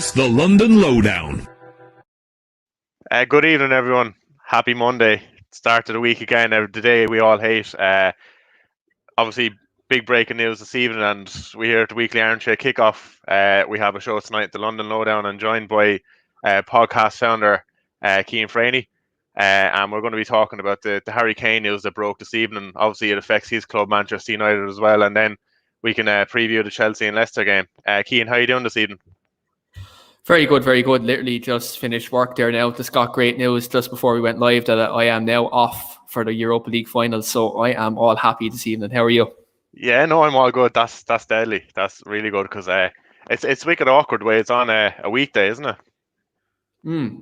It's the London Lowdown. Good evening, everyone. Happy Monday. Start of the week again. The day we all hate. Obviously, big breaking news this evening, and we're here at the weekly Armchair Kickoff. We have a show tonight, the London Lowdown, and joined by podcast founder Keane and we're going to be talking about the Harry Kane news that broke this evening. Obviously, it affects his club, Manchester United, as well, and then we can preview the Chelsea and Leicester game. Keane, how are you doing this evening? Very good, very good. Literally just finished work there now. Just got great news just before we went live that I am now off for the Europa League finals. So I am all happy this evening. How are you? Yeah, no, I'm all good. That's deadly. That's really good because it's wicked awkward the way it's on a weekday, isn't it?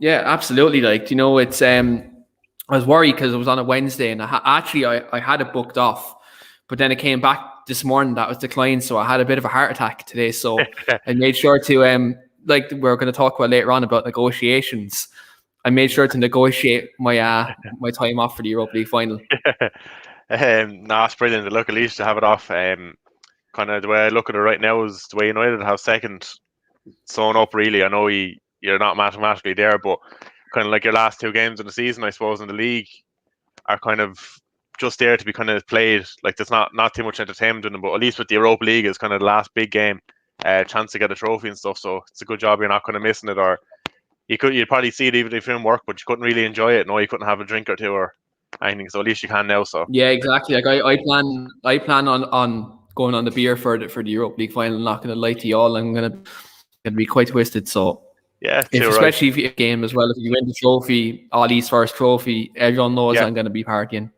Yeah, absolutely. Like, it's I was worried because it was on a Wednesday, and I had it booked off, but then it came back this morning that was declined, so I had a bit of a heart attack today. So I made sure to like we're going to talk about later on about negotiations. I made sure to negotiate my my time off for the Europa League final. It's brilliant. Look, at least to have it off. Kind of the way I look at it right now is the way United have second sewn up. Really, I know you're not mathematically there, but kind of like your last two games of the season, I suppose, in the league are kind of just there to be kind of played. Like there's not too much entertainment in them, but at least with the Europa League is kind of the last big game. Chance to get a trophy and stuff, so it's a good job you're not kind of missing it, or you'd probably see it even if you didn't work, but you couldn't really enjoy it. No, you couldn't have a drink or two or anything, so at least you can now. So yeah, exactly. Like I plan on going on the beer for the Europa League final. I'm not going to lie to you all. I'm going to be quite twisted. So yeah, especially if you game as well. If you win the trophy, Ollie's first trophy, everyone knows I'm going to be partying.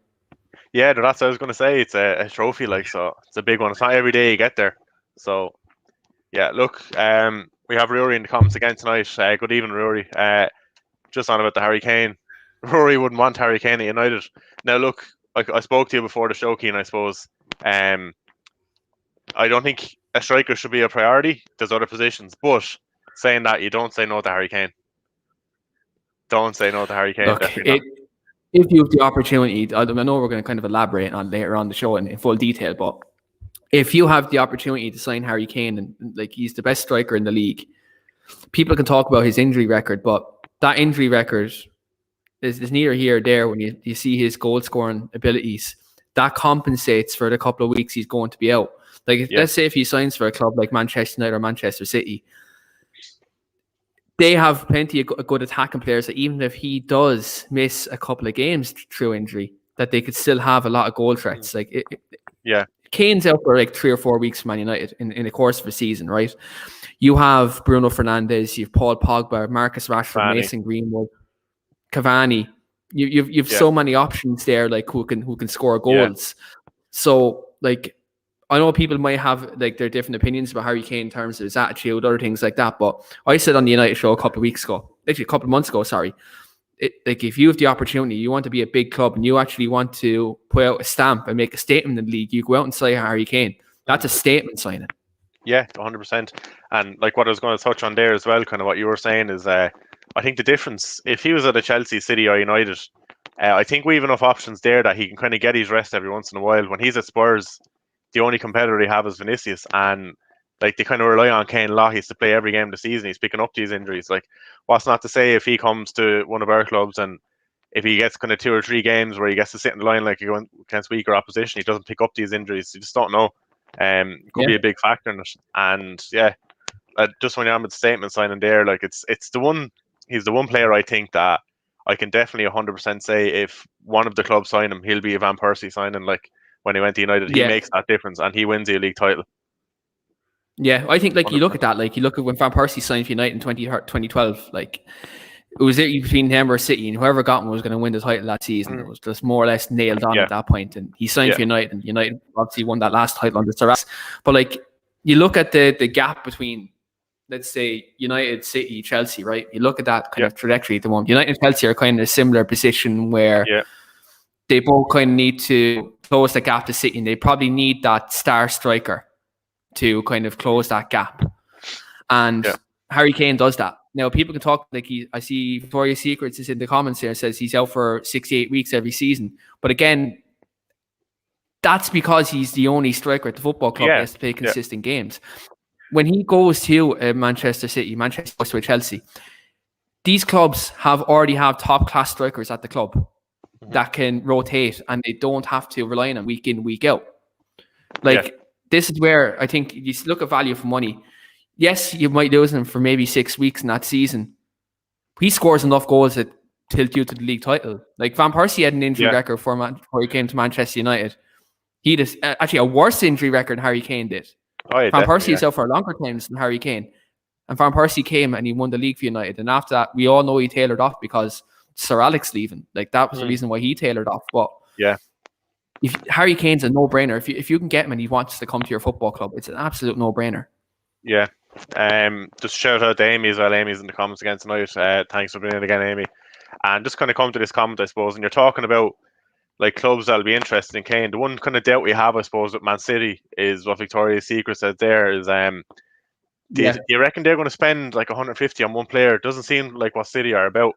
Yeah, that's what I was going to say. It's a trophy, like, so it's a big one. It's not every day you get there. So yeah, look, we have Rory in the comments again tonight. Good evening, Rory. Just on about the Harry Kane. Rory wouldn't want Harry Kane at United. Now, look, I spoke to you before the show, Keane, I suppose. I don't think a striker should be a priority. There's other positions. But saying that, you don't say no to Harry Kane. Don't say no to Harry Kane. Look, if you have the opportunity, I know we're going to kind of elaborate on later on the show in full detail, but if you have the opportunity to sign Harry Kane, and like he's the best striker in the league, people can talk about his injury record, but that injury record is neither here or there when you see his goal scoring abilities. That compensates for the couple of weeks he's going to be out. Like let's say if he signs for a club like Manchester United or Manchester City, they have plenty of good attacking players that even if he does miss a couple of games through injury, that they could still have a lot of goal threats. Like Kane's out for like 3 or 4 weeks for Man United in the course of a season, right? You have Bruno Fernandes, you have Paul Pogba, Marcus Rashford, Mason Greenwood, Cavani. You've so many options there, like who can score goals. So like I know people might have like their different opinions about Harry Kane in terms of his attitude, other things like that. But I said on the United show a couple of months ago, like if you have the opportunity, you want to be a big club and you actually want to put out a stamp and make a statement in the league, you go out and sign Harry Kane. That's a statement signing. Yeah, 100%. And like what I was going to touch on there as well, kind of what you were saying is I think the difference, if he was at a Chelsea, City or United, I think we have enough options there that he can kind of get his rest every once in a while. When he's at Spurs, the only competitor they have is Vinicius, and like they kind of rely on Kane a lot. He's to play every game of the season. He's picking up these injuries. Like, what's not to say if he comes to one of our clubs and if he gets kind of 2 or 3 games where he gets to sit in the line like you're going against weaker opposition, he doesn't pick up these injuries. You just don't know. Could be a big factor in it. And yeah, just when you're on with the statement signing there, like it's the one. He's the one player I think that I can definitely 100% say if one of the clubs sign him, he'll be a Van Persie signing. Like when he went to United, he makes that difference and he wins the league title. Yeah, I think like 100%. You look at that, like you look at when Van Persie signed for United in 2012, like it was between him or City, and whoever got him was going to win the title that season. It was just more or less nailed on at that point, and he signed for United, and United obviously won that last title under Sir. But like you look at the gap between, let's say, United, City, Chelsea, right? You look at that kind of trajectory at the moment. United and Chelsea are kind of in a similar position where they both kind of need to close the gap to City, and they probably need that star striker to kind of close that gap. And Harry Kane does that. Now, people can talk like I see Victoria's Secrets is in the comments here, says he's out for 68 weeks every season. But again, that's because he's the only striker at the football club that has to play consistent games. when he goes to Manchester City, Manchester goes to Chelsea, these clubs already have top class strikers at the club that can rotate, and they don't have to rely on them week in, week out. This is where I think you look at value for money. Yes, you might lose him for maybe 6 weeks in that season. He scores enough goals that tilt you to the league title. Like Van Persie had an injury record before he came to Manchester United. He had actually a worse injury record than Harry Kane did. Van Persie is out for a longer time than Harry Kane. And Van Persie came and he won the league for United. And after that, we all know he tailored off because Sir Alex leaving. Like that was the reason why he tailored off. But if Harry Kane's a no-brainer. If you can get him and he wants to come to your football club, it's an absolute no-brainer. Yeah. Just shout out to Amy as well. Amy's in the comments again tonight. Thanks for being in again, Amy. And just kind of come to this comment, I suppose, and you're talking about like clubs that'll be interested in Kane. The one kind of doubt we have, I suppose, with Man City is what Victoria's Secret said there is do you reckon they're going to spend like 150 on one player? It doesn't seem like what City are about.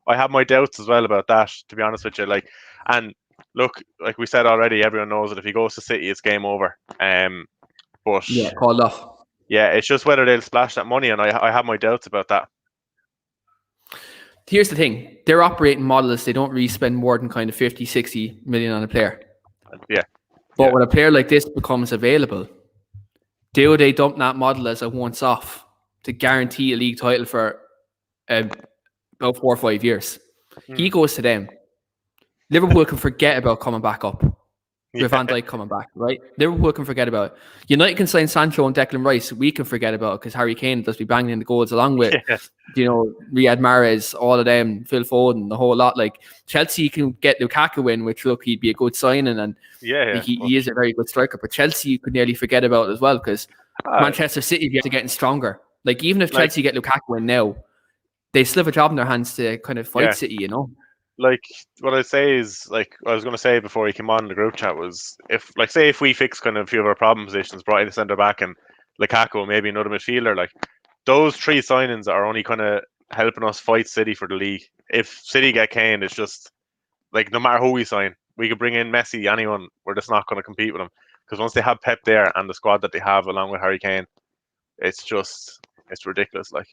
I have my doubts as well about that, to be honest with you. And look, like we said already, everyone knows that if he goes to City, it's game over. But called off. Yeah, it's just whether they'll splash that money, and I have my doubts about that. Here's the thing. Their operating model is they don't really spend more than kind of 50, 60 million on a player. Yeah. But when a player like this becomes available, do they dump that model as a once-off to guarantee a league title for about 4 or 5 years? He goes to them. Liverpool can forget about coming back up. With Van Dijk coming back, right? Liverpool can forget about it. United can sign Sancho and Declan Rice. We can forget about it because Harry Kane does be banging in the goals along with, Riyad Mahrez, all of them, Phil Foden, the whole lot. Like Chelsea can get Lukaku in, which look, he'd be a good signing, and he is a very good striker. But Chelsea you could nearly forget about it as well because Manchester City are getting stronger. Like even if Chelsea get Lukaku in now, they still have a job in their hands to kind of fight City, Like what I'd say is, like I was going to say before he came on in the group chat was, if we fix kind of a few of our problem positions, brought in a centre back and Lukaku, maybe another midfielder, like those 3 signings are only kind of helping us fight City for the league. If City get Kane, it's just like no matter who we sign, we could bring in Messi, anyone, we're just not going to compete with them because once they have Pep there and the squad that they have along with Harry Kane, it's ridiculous. Like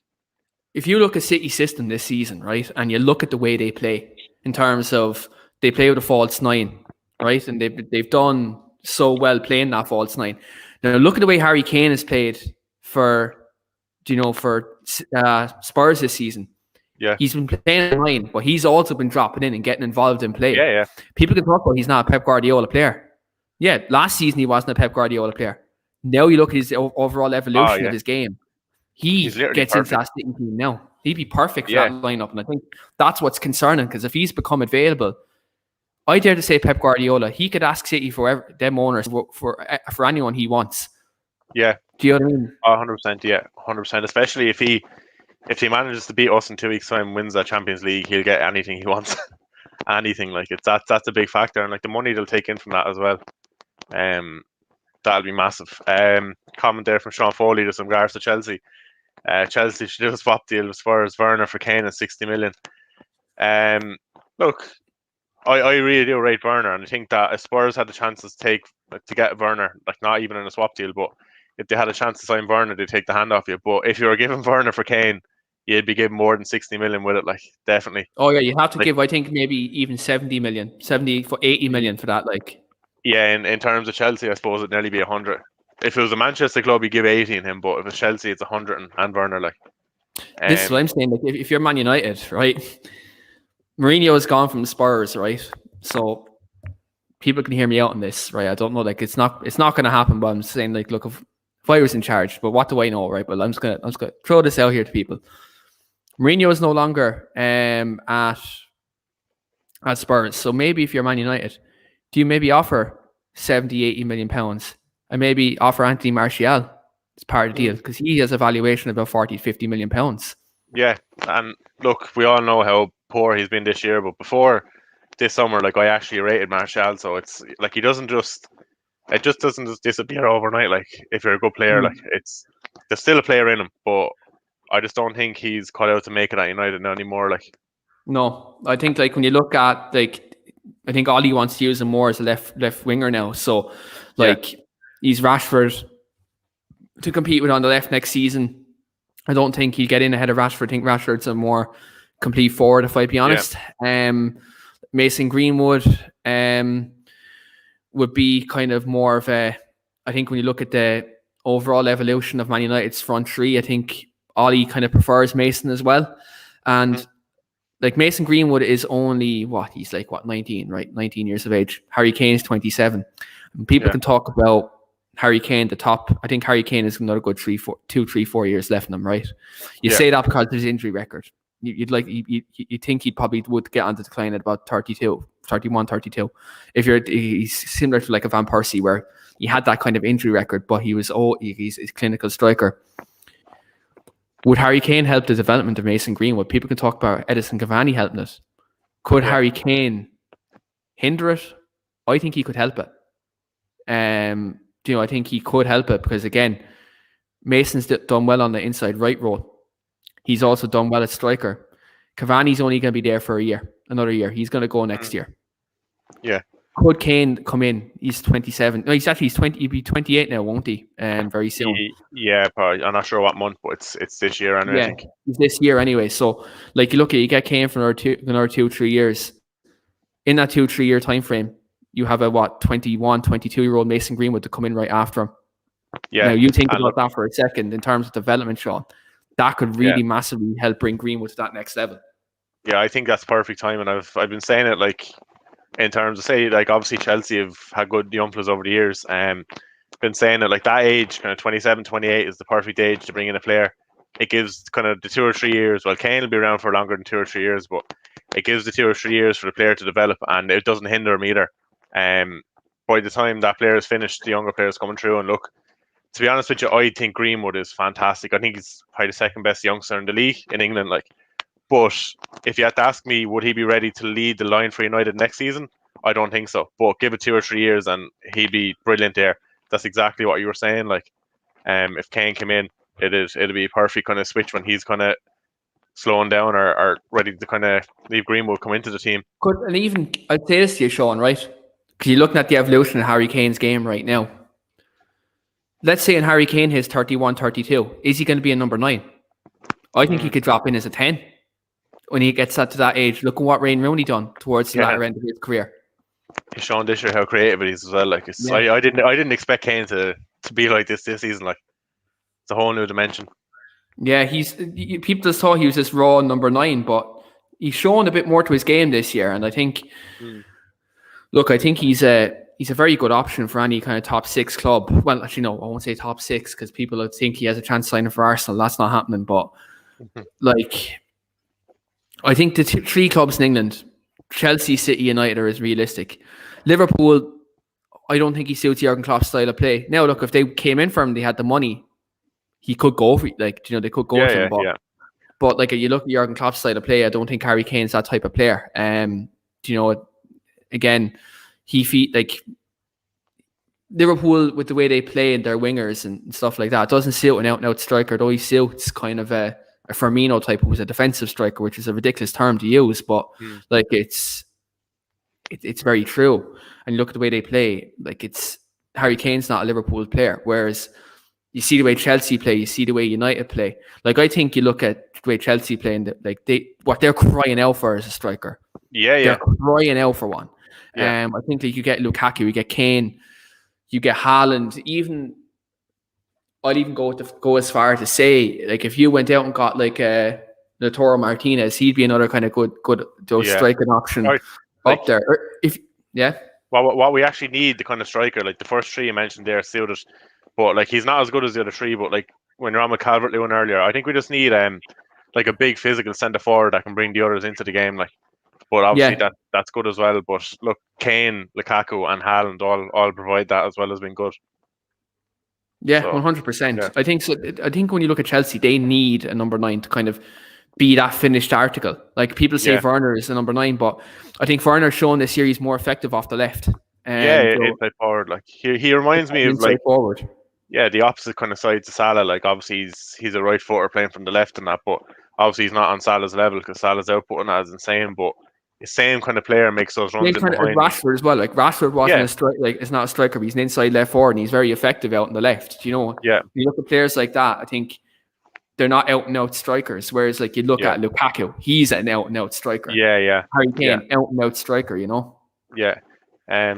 if you look at City's system this season, right, and you look at the way they play. In terms of they play with a false 9, right? And they've done so well playing that false 9. Now look at the way Harry Kane has played for Spurs this season. Yeah, he's been playing at 9, but he's also been dropping in and getting involved in play. Yeah. People can talk about he's not a Pep Guardiola player. Yeah, last season he wasn't a Pep Guardiola player. Now you look at his overall evolution of his game. He gets perfect into that City team now. He'd be perfect for that lineup, and I think that's what's concerning because if he's become available, I dare to say Pep Guardiola, he could ask City for them owners for anyone he wants. Yeah, do you know what I mean? 100%. Yeah, 100%. Especially if he manages to beat us in 2 weeks' time, wins that Champions League, he'll get anything he wants. Anything like it. That's a big factor, and like the money they'll take in from that as well. That'll be massive. Comment there from Sean Foley just in regards to Chelsea. Chelsea should do a swap deal with Spurs, Werner for Kane at 60 million. Look, I really do rate Werner, and I think that if Spurs had the chances to get Werner, like not even in a swap deal, but if they had a chance to sign Werner, they'd take the hand off you. But if you were giving Werner for Kane, you'd be giving more than 60 million with it, like definitely. Oh yeah, you have to give, I think maybe even 70 million, 70 for 80 million for that, like. Yeah, in terms of Chelsea, I suppose it'd nearly be 100. If it was a Manchester club, you give 80 in him, but if it's Chelsea, it's 100 and Werner. Like, this is what I'm saying. Like, if you're Man United, right? Mourinho has gone from Spurs, right? So people can hear me out on this, right? I don't know, like it's not going to happen. But I'm saying, like, look, if I was in charge, but what do I know, right? But I'm just gonna throw this out here to people. Mourinho is no longer at Spurs, so maybe if you're Man United, do you maybe offer 70, 80 million pounds? And maybe offer Anthony Martial as part of the deal because he has a valuation of about 40, 50 million pounds. Yeah, and look, we all know how poor he's been this year, but before this summer, like I actually rated Martial, so it's like it just doesn't disappear overnight. Like if you're a good player, like there's still a player in him, but I just don't think he's cut out to make it at United now anymore. Like, no, I think like when you look at like, I think all he wants to use him more as a left winger now. So like. Yeah. He's Rashford, to compete with on the left next season. I don't think he'll get in ahead of Rashford. I think Rashford's a more complete forward, if I'd be honest. Mason Greenwood would be kind of more of a, I think when you look at the overall evolution of Man United's front three, I think Ollie kind of prefers Mason as well. And like Mason Greenwood is only, he's like 19, right? 19 years of age. Harry Kane's 27. And people can talk about Harry Kane, the top. I think Harry Kane has another good 2-3-4 years left in him, right? You say that because of his injury record. You'd think he probably would get on the decline at about 31, 32. He's similar to like a Van Persie, where he had that kind of injury record, but he's a clinical striker. Would Harry Kane help the development of Mason Greenwood? People can talk about Edison Cavani helping it. Could Harry Kane hinder it? I think he could help it. I think he could help it because, again, Mason's done well on the inside right role. He's also done well at striker. Cavani's only going to be there for another year. He's going to go next year. Yeah. Could Kane come in? He's 27. No, he's 20. He'll be 28 now, won't he? Very soon. Probably. I'm not sure what month, but it's this year anyway. Yeah, I think. It's this year anyway. So, like, you get Kane for another 2-3 years. In that 2-3 year time frame, you have a 21, 22-year-old Mason Greenwood to come in right after him. Yeah. Now, you think about that for a second in terms of development, Sean. That could really massively help bring Greenwood to that next level. Yeah, I think that's perfect time, and I've been saying it like in terms of obviously Chelsea have had good young players over the years. Been saying it like that age, kind of 27, 28 is the perfect age to bring in a player. It gives kind of the 2 or 3 years. Well, Kane will be around for longer than 2 or 3 years, but it gives the 2 or 3 years for the player to develop, and it doesn't hinder him either. By the time that player is finished, the younger players coming through, and look, to be honest with you, I think Greenwood is fantastic. I think he's probably the second best youngster in the league in England. But if you had to ask me, would he be ready to lead the line for United next season? I don't think so. But give it 2 or 3 years and he'd be brilliant there. That's exactly what you were saying. If Kane came in, it'd be a perfect kind of switch when he's kind of slowing down or ready to kind of leave Greenwood come into the team. And even I'd say this to you, Sean, right? Because you're looking at the evolution of Harry Kane's game right now. Let's say in Harry Kane his 31, 32. Is he going to be a number 9? I think he could drop in as a 10 when he gets to that age. Look at what Wayne Rooney done towards the latter end of his career. He's shown this year how creative he is as well. I didn't expect Kane to be like this season. It's a whole new dimension. Yeah, people just thought he was this raw number 9, but he's shown a bit more to his game this year, and I think. Look, I think he's a very good option for any kind of top 6 club. Well, actually, no, I won't say top 6 because people would think he has a chance signing for Arsenal. That's not happening. But I think the 3 clubs in England, Chelsea, City, United, are as realistic. Liverpool, I don't think he suits Jurgen Klopp's style of play. Now, look, if they came in for him, they had the money, he could go for it. They could go for him. But you look at Jurgen Klopp's style of play, I don't think Harry Kane's that type of player. Again, Liverpool with the way they play and their wingers and stuff like that, it doesn't suit an out-and-out striker, though he suits kind of a Firmino type who's a defensive striker, which is a ridiculous term to use, but it's very true. And you look at the way they play, Harry Kane's not a Liverpool player, whereas you see the way Chelsea play, you see the way United play. I think you look at the way Chelsea play and what they're crying out for as a striker. They're crying out for one. I think you get Lukaku, you get Kane, you get Haaland. Even I'd even go as far to say, if you went out and got Lautaro Martinez, he'd be another kind of good striking option up there. What we actually need, the kind of striker, the first 3 you mentioned there, suited, but he's not as good as the other 3. But when you're on with Calvert-Lewin earlier, I think we just need a big physical centre forward that can bring the others into the game. But obviously that's good as well. But look, Kane, Lukaku, and Haaland all provide that as well as being good. Yeah, 100%. I think so. I think when you look at Chelsea, they need a number 9 to kind of be that finished article. People say Werner is a number 9, but I think Werner's shown this year he's more effective off the left. Inside forward. He reminds me of forward. Yeah, the opposite kind of side to Salah. Obviously he's a right footer playing from the left and that, but obviously he's not on Salah's level because Salah's outputting that is insane. But same kind of player makes those runs in Kind of behind. Rashford as well. Like Rashford wasn't a striker. Like it's not a striker, but he's an inside left forward, and he's very effective out on the left. You know, Yeah. You look at players like that. I think they're not out and out strikers. Whereas like you look at Lukaku, he's an out and out striker. Yeah. Harry Kane, out and out striker. You know. Yeah.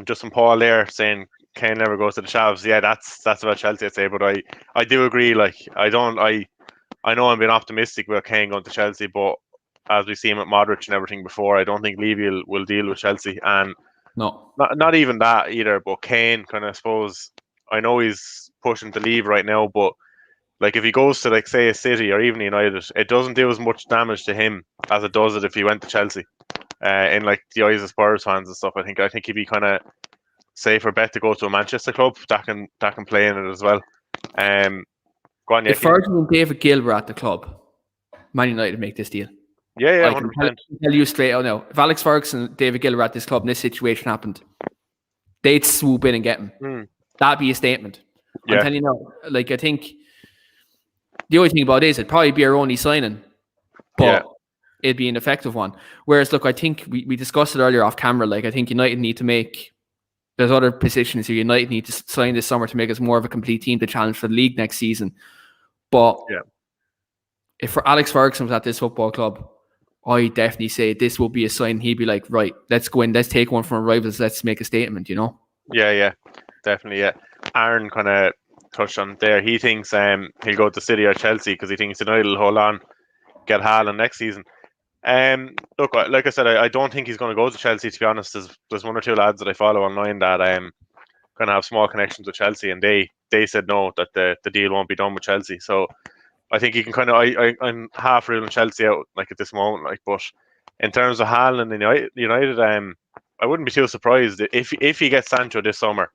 Justin Paul there saying Kane never goes to the Shavs. Yeah, that's about Chelsea, I'd say. But I do agree. Like I know I'm being optimistic about Kane going to Chelsea, but as we see him at Modric and everything before, I don't think Levy will deal with Chelsea. And no, not even that either. But Kane, kind of, suppose, I know he's pushing to leave right now, but like if he goes to like say a City or even United, it doesn't do as much damage to him as it does if he went to Chelsea. In like the eyes of Spurs fans and stuff, I think he'd be kind of safer bet to go to a Manchester club that can play in it as well. Go on, if Ferguson and David Gill were at the club, Man United would make this deal. Yeah, 100%. I can tell you straight out now. If Alex Ferguson and David Gill were at this club and this situation happened, they'd swoop in and get him. That'd be a statement. I'm telling you now. Like I think the only thing about it is it'd probably be our only signing, but it'd be an effective one. Whereas, look, I think we discussed it earlier off camera. Like I think United need to make. There's other positions here. United need to sign this summer to make us more of a complete team to challenge for the league next season. But if Alex Ferguson was at this football club, I definitely say this will be a sign. He'd be like, right, let's go in, let's take one from our rivals, let's make a statement, you know? Yeah, definitely, yeah. Aaron kind of touched on there. He thinks he'll go to City or Chelsea because he thinks United will hold on, get Haaland next season. Look, like I said, I don't think he's going to go to Chelsea, to be honest. There's one or two lads that I follow online that kind of have small connections with Chelsea, and they said no, that the deal won't be done with Chelsea. So I think he can kind of I'm half ruling Chelsea out like at this moment, like. But in terms of Haaland and United, I wouldn't be too surprised if he gets Sancho this summer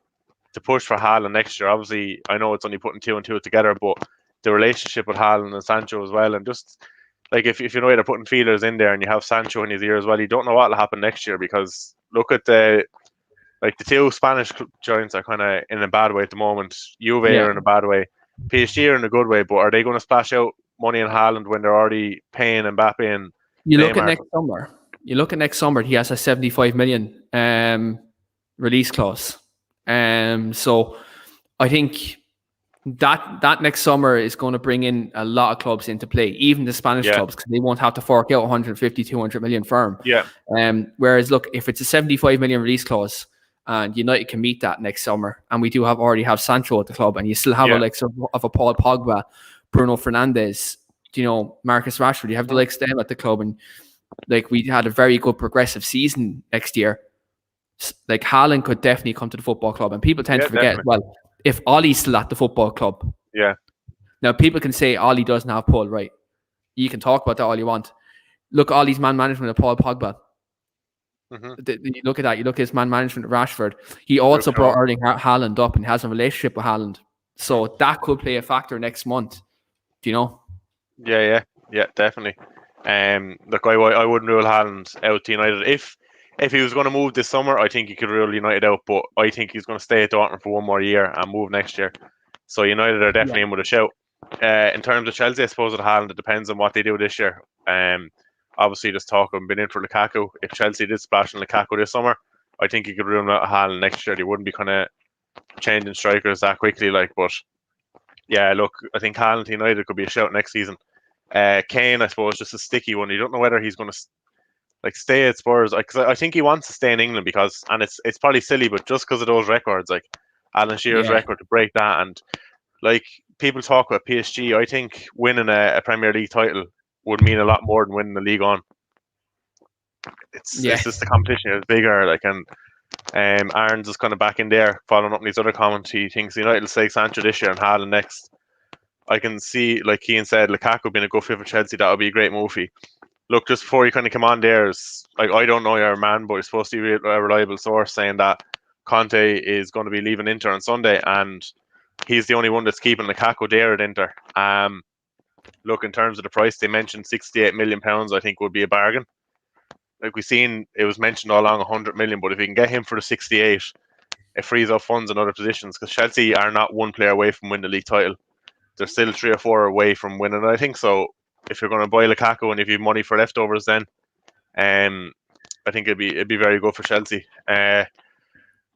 to push for Haaland next year. Obviously, I know it's only putting 2 and 2 together, but the relationship with Haaland and Sancho as well, and just like if United are putting feelers in there and you have Sancho in his ear as well, you don't know what will happen next year, because look at the two Spanish giants are kind of in a bad way at the moment. Juve are in a bad way. PSG are in a good way, but are they going to splash out money in Haaland when they're already paying Mbappe and You look at next summer. He has a 75 million release clause. So I think that next summer is going to bring in a lot of clubs into play, even the Spanish clubs, because they won't have to fork out 150, 200 million firm. Whereas, look, if it's a 75 million release clause and United can meet that next summer, and we do already have Sancho at the club, and you still have a Paul Pogba, Bruno Fernandes, Marcus Rashford, you have the likes of them at the club, and like we had a very good progressive season next year. Like Haaland could definitely come to the football club, and people tend to forget, well, if Ollie's still at the football club. Now people can say Ollie doesn't have pull, right? You can talk about that all you want. Look, Ollie's man management of Paul Pogba. You look at that. You look at his man management of Rashford. He also brought Erling Haaland up and has a relationship with Haaland, so that could play a factor next month. Do you know? Yeah, definitely. Look, I wouldn't rule Haaland out to United. If he was going to move this summer, I think he could rule United out, but I think he's going to stay at Dortmund for one more year and move next year. So United are definitely in with a shout. In terms of Chelsea, I suppose at Haaland, it depends on what they do this year. Obviously, just talk of been in for Lukaku. If Chelsea did splash on Lukaku this summer, I think he could rule out Haaland next year. They wouldn't be kind of changing strikers that quickly, but yeah, look, I think Haaland United could be a shout next season. Kane, I suppose, just a sticky one. You don't know whether he's going to stay at Spurs. I think he wants to stay in England and it's probably silly, but just because of those records, like Alan Shearer's record, to break that, and like people talk about PSG, I think winning a Premier League title would mean a lot more than winning the League On. It's just the competition is bigger, and Aaron's just kind of back in there, following up on his other comment. He thinks United will take Sancho this year and Haaland next. I can see, like Keane said, Lukaku being a good fit for Chelsea. That would be a great move. Look, just before you kind of come on there, I don't know your man, but it's supposed to be a reliable source saying that Conte is going to be leaving Inter on Sunday, and he's the only one that's keeping Lukaku there at Inter. Look, in terms of the price, they mentioned £68 million, I think would be a bargain. Like we've seen, it was mentioned all along 100 million, but if you can get him for the 68, it frees up funds in other positions, because Chelsea are not one player away from winning the league title. They're still 3 or 4 away from winning, I think. So if you're going to buy Lukaku and if you have money for leftovers, then I think it'd be very good for Chelsea.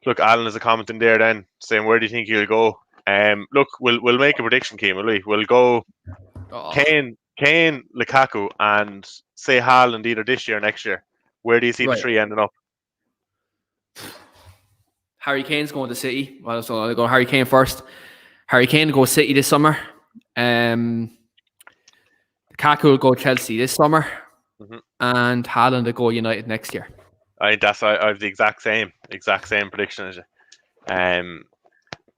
Look, Alan is a comment in there then saying, where do you think he'll go? Look, we'll make a prediction, Keane, will we? We'll go Kane, Lukaku, and say Haaland either this year or next year. Where do you see the three ending up? Harry Kane's going to City. Well, so I'll go Harry Kane first. Harry Kane will go City this summer. Lukaku will go Chelsea this summer. And Haaland will go United next year. I have the exact same prediction as you.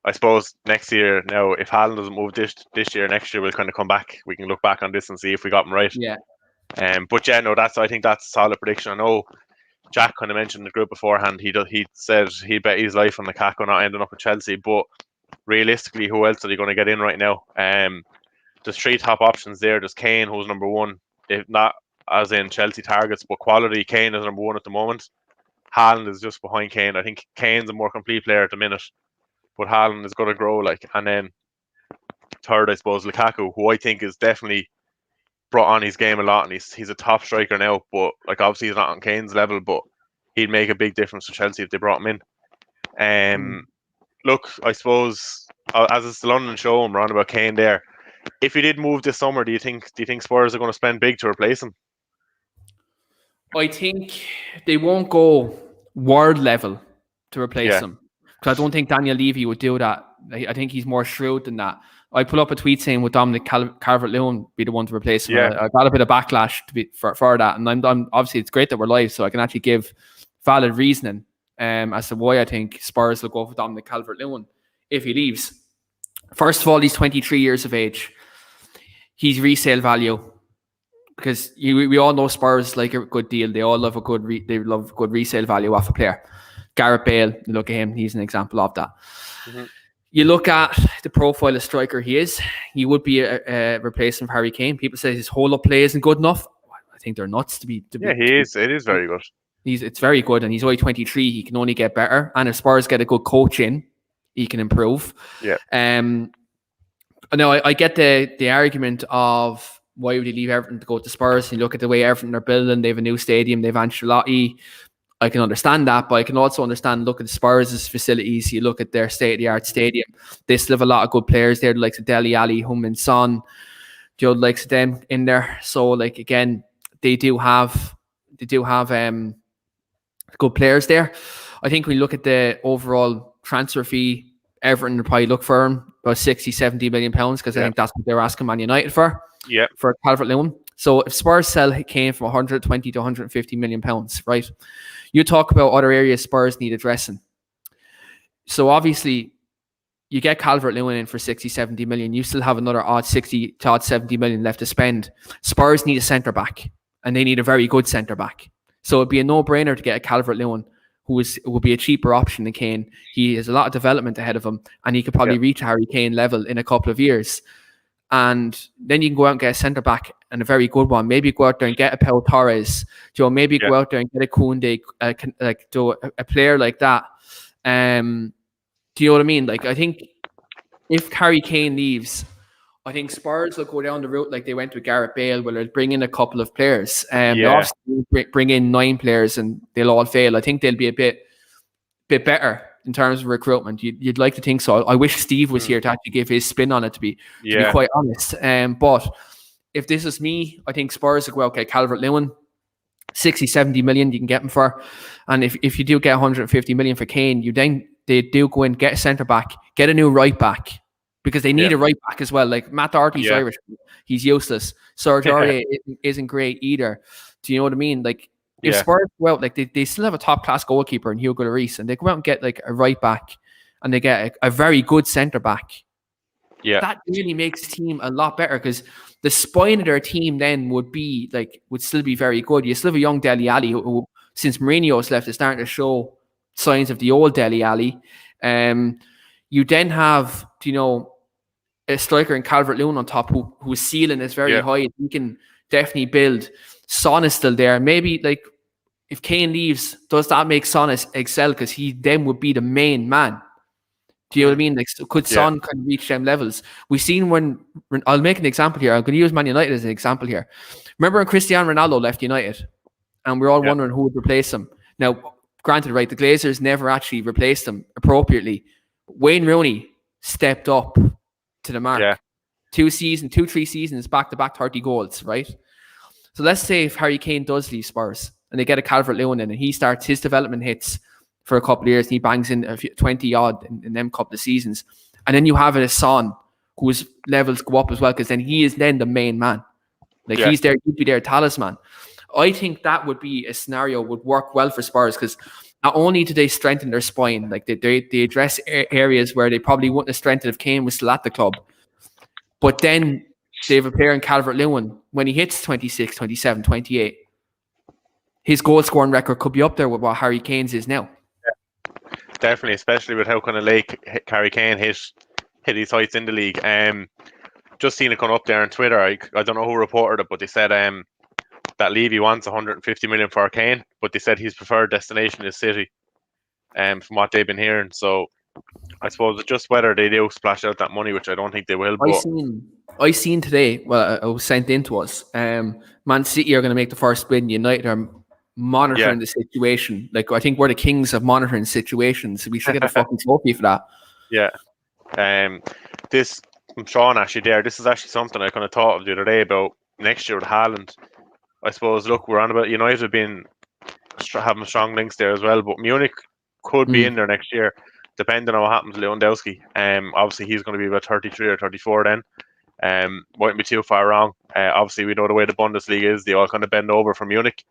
I suppose next year, now if Haaland doesn't move this year, next year we'll kind of come back. We can look back on this and see if we got him right. Yeah. But yeah, no, I think that's a solid prediction. I know Jack kind of mentioned the group beforehand. He said he bet his life on Lukaku not ending up at Chelsea, but realistically, who else are they going to get in right now? There's three top options there. There's Kane, who's number one, if not as in Chelsea targets, but quality. Kane is number one at the moment. Haaland is just behind Kane. I think Kane's a more complete player at the minute, but Haaland is going to grow. And then third, I suppose, Lukaku, who I think is definitely brought on his game a lot, and he's a top striker now. But obviously he's not on Kane's level, but he'd make a big difference to Chelsea if they brought him in. Look, I suppose as it's the London show, and we're on about Kane there. If he did move this summer, do you think Spurs are going to spend big to replace him? I think they won't go world level to replace him, because I don't think Daniel Levy would do that. I think he's more shrewd than that. I put up a tweet saying would Dominic Calvert-Lewin be the one to replace him. I got a bit of backlash for that, and I'm obviously it's great that we're live, so I can actually give valid reasoning as to why I think Spurs will go for Dominic Calvert-Lewin if he leaves. First of all, he's 23 years of age. He's resale value, because we all know Spurs like a good deal. They all love good resale value off a player. Gareth Bale, you look at him, he's an example of that. You look at the profile of striker he is, he would be a replacement for Harry Kane. People say his hold-up play isn't good enough. I think they're nuts to be. He is. It is very good. It's very good, and he's only 23. He can only get better. And if Spurs get a good coach in, he can improve. Yeah. No, I get the argument of why would he leave Everton to go to Spurs? You look at the way Everton are building. They have a new stadium. They have Ancelotti. I can understand that, but I can also understand, look at Spurs' facilities. You look at their state-of-the-art stadium. They still have a lot of good players there, the likes of Dele Alli, Heung-min Son, the likes of them in there. So, again, they do have good players there. I think when you look at the overall transfer fee, Everton will probably look for him about 60, 70 million pounds, because I think that's what they're asking Man United for Calvert-Lewin. So if Spurs sell Kane from 120 to 150 million pounds, right? You talk about other areas Spurs need addressing. So obviously, you get Calvert-Lewin in for 60, 70 million. You still have another odd 60 to odd 70 million left to spend. Spurs need a centre-back, and they need a very good centre-back. So it'd be a no-brainer to get a Calvert-Lewin, who will be a cheaper option than Kane. He has a lot of development ahead of him, and he could probably reach Harry Kane level in a couple of years. And then you can go out and get a centre-back, and a very good one. Maybe go out there and get a Pau Torres. Maybe go out there and get a Koundé, a player like that. Do you know what I mean? I think if Harry Kane leaves, I think Spurs will go down the route like they went with Gareth Bale, where they'll bring in a couple of players. They'll obviously bring in 9 players, and they'll all fail. I think they'll be a bit better in terms of recruitment. You'd like to think so. I wish Steve was here to actually give his spin on it, to be quite honest. But if this is me, I think Spurs will go, okay, Calvert-Lewin, 60, 70 million you can get him for. And if you do get 150 million for Kane, they do go in, get a centre-back, get a new right-back, because they need a right-back as well. Matt Doherty's Irish. He's useless. Serge Aurier isn't great either. Do you know what I mean? If Spurs go out, they still have a top-class goalkeeper in Hugo Lloris, and they go out and get a right-back, and they get a very good centre-back. That really makes the team a lot better, because the spine of their team then would still be very good. You still have a young Dele Alli who since Mourinho's left, is starting to show signs of the old Dele Alli. You then have, a striker in Calvert-Lewin on top whose ceiling is very high. He can definitely build. Son is still there. Maybe if Kane leaves, does that make Son excel? Because he then would be the main man. Do you know what I mean? Could Son kind of reach them levels? We've seen when I'll make an example here. I'm going to use Man United as an example here. Remember when Cristiano Ronaldo left United and we're all wondering who would replace him. Now, granted, right, the Glazers never actually replaced him appropriately. Wayne Rooney stepped up to the mark. Yeah. 3 seasons, back-to-back 30 goals, right? So let's say if Harry Kane does leave Spurs and they get a Calvert-Lewin in and he starts his development hits for a couple of years and he bangs in 20-odd in them couple of seasons. And then you have a Son whose levels go up as well because then he is then the main man. Like he'd be their talisman. I think that would be a scenario would work well for Spurs because not only do they strengthen their spine, like they address areas where they probably wouldn't have strengthened if Kane was still at the club. But then they have a player in Calvert-Lewin, when he hits 26, 27, 28, his goal scoring record could be up there with what Harry Kane's is now. Yeah, definitely, especially with how kind of late Harry Kane hit his heights in the league. Just seen it come up there on Twitter. I don't know who reported it, but they said that Levy wants 150 million for Kane, but they said his preferred destination is City. From what they've been hearing, so I suppose it's just whether they do splash out that money, which I don't think they will. I seen today. Well, it was sent in to us. Man City are going to make the first bid. United are monitoring the situation. Like I think we're the kings of monitoring situations. We should get a fucking trophy for that. Yeah. This from Sean actually there. This is actually something I kind of thought of the other day about next year with Haaland. I suppose. Look, we're on about United having strong links there as well, but Munich could be in there next year, depending on what happens to Lewandowski. Obviously he's going to be about 33 or 34 then. Mightn't be too far wrong. Obviously we know the way the Bundesliga is; they all kind of bend over for Munich.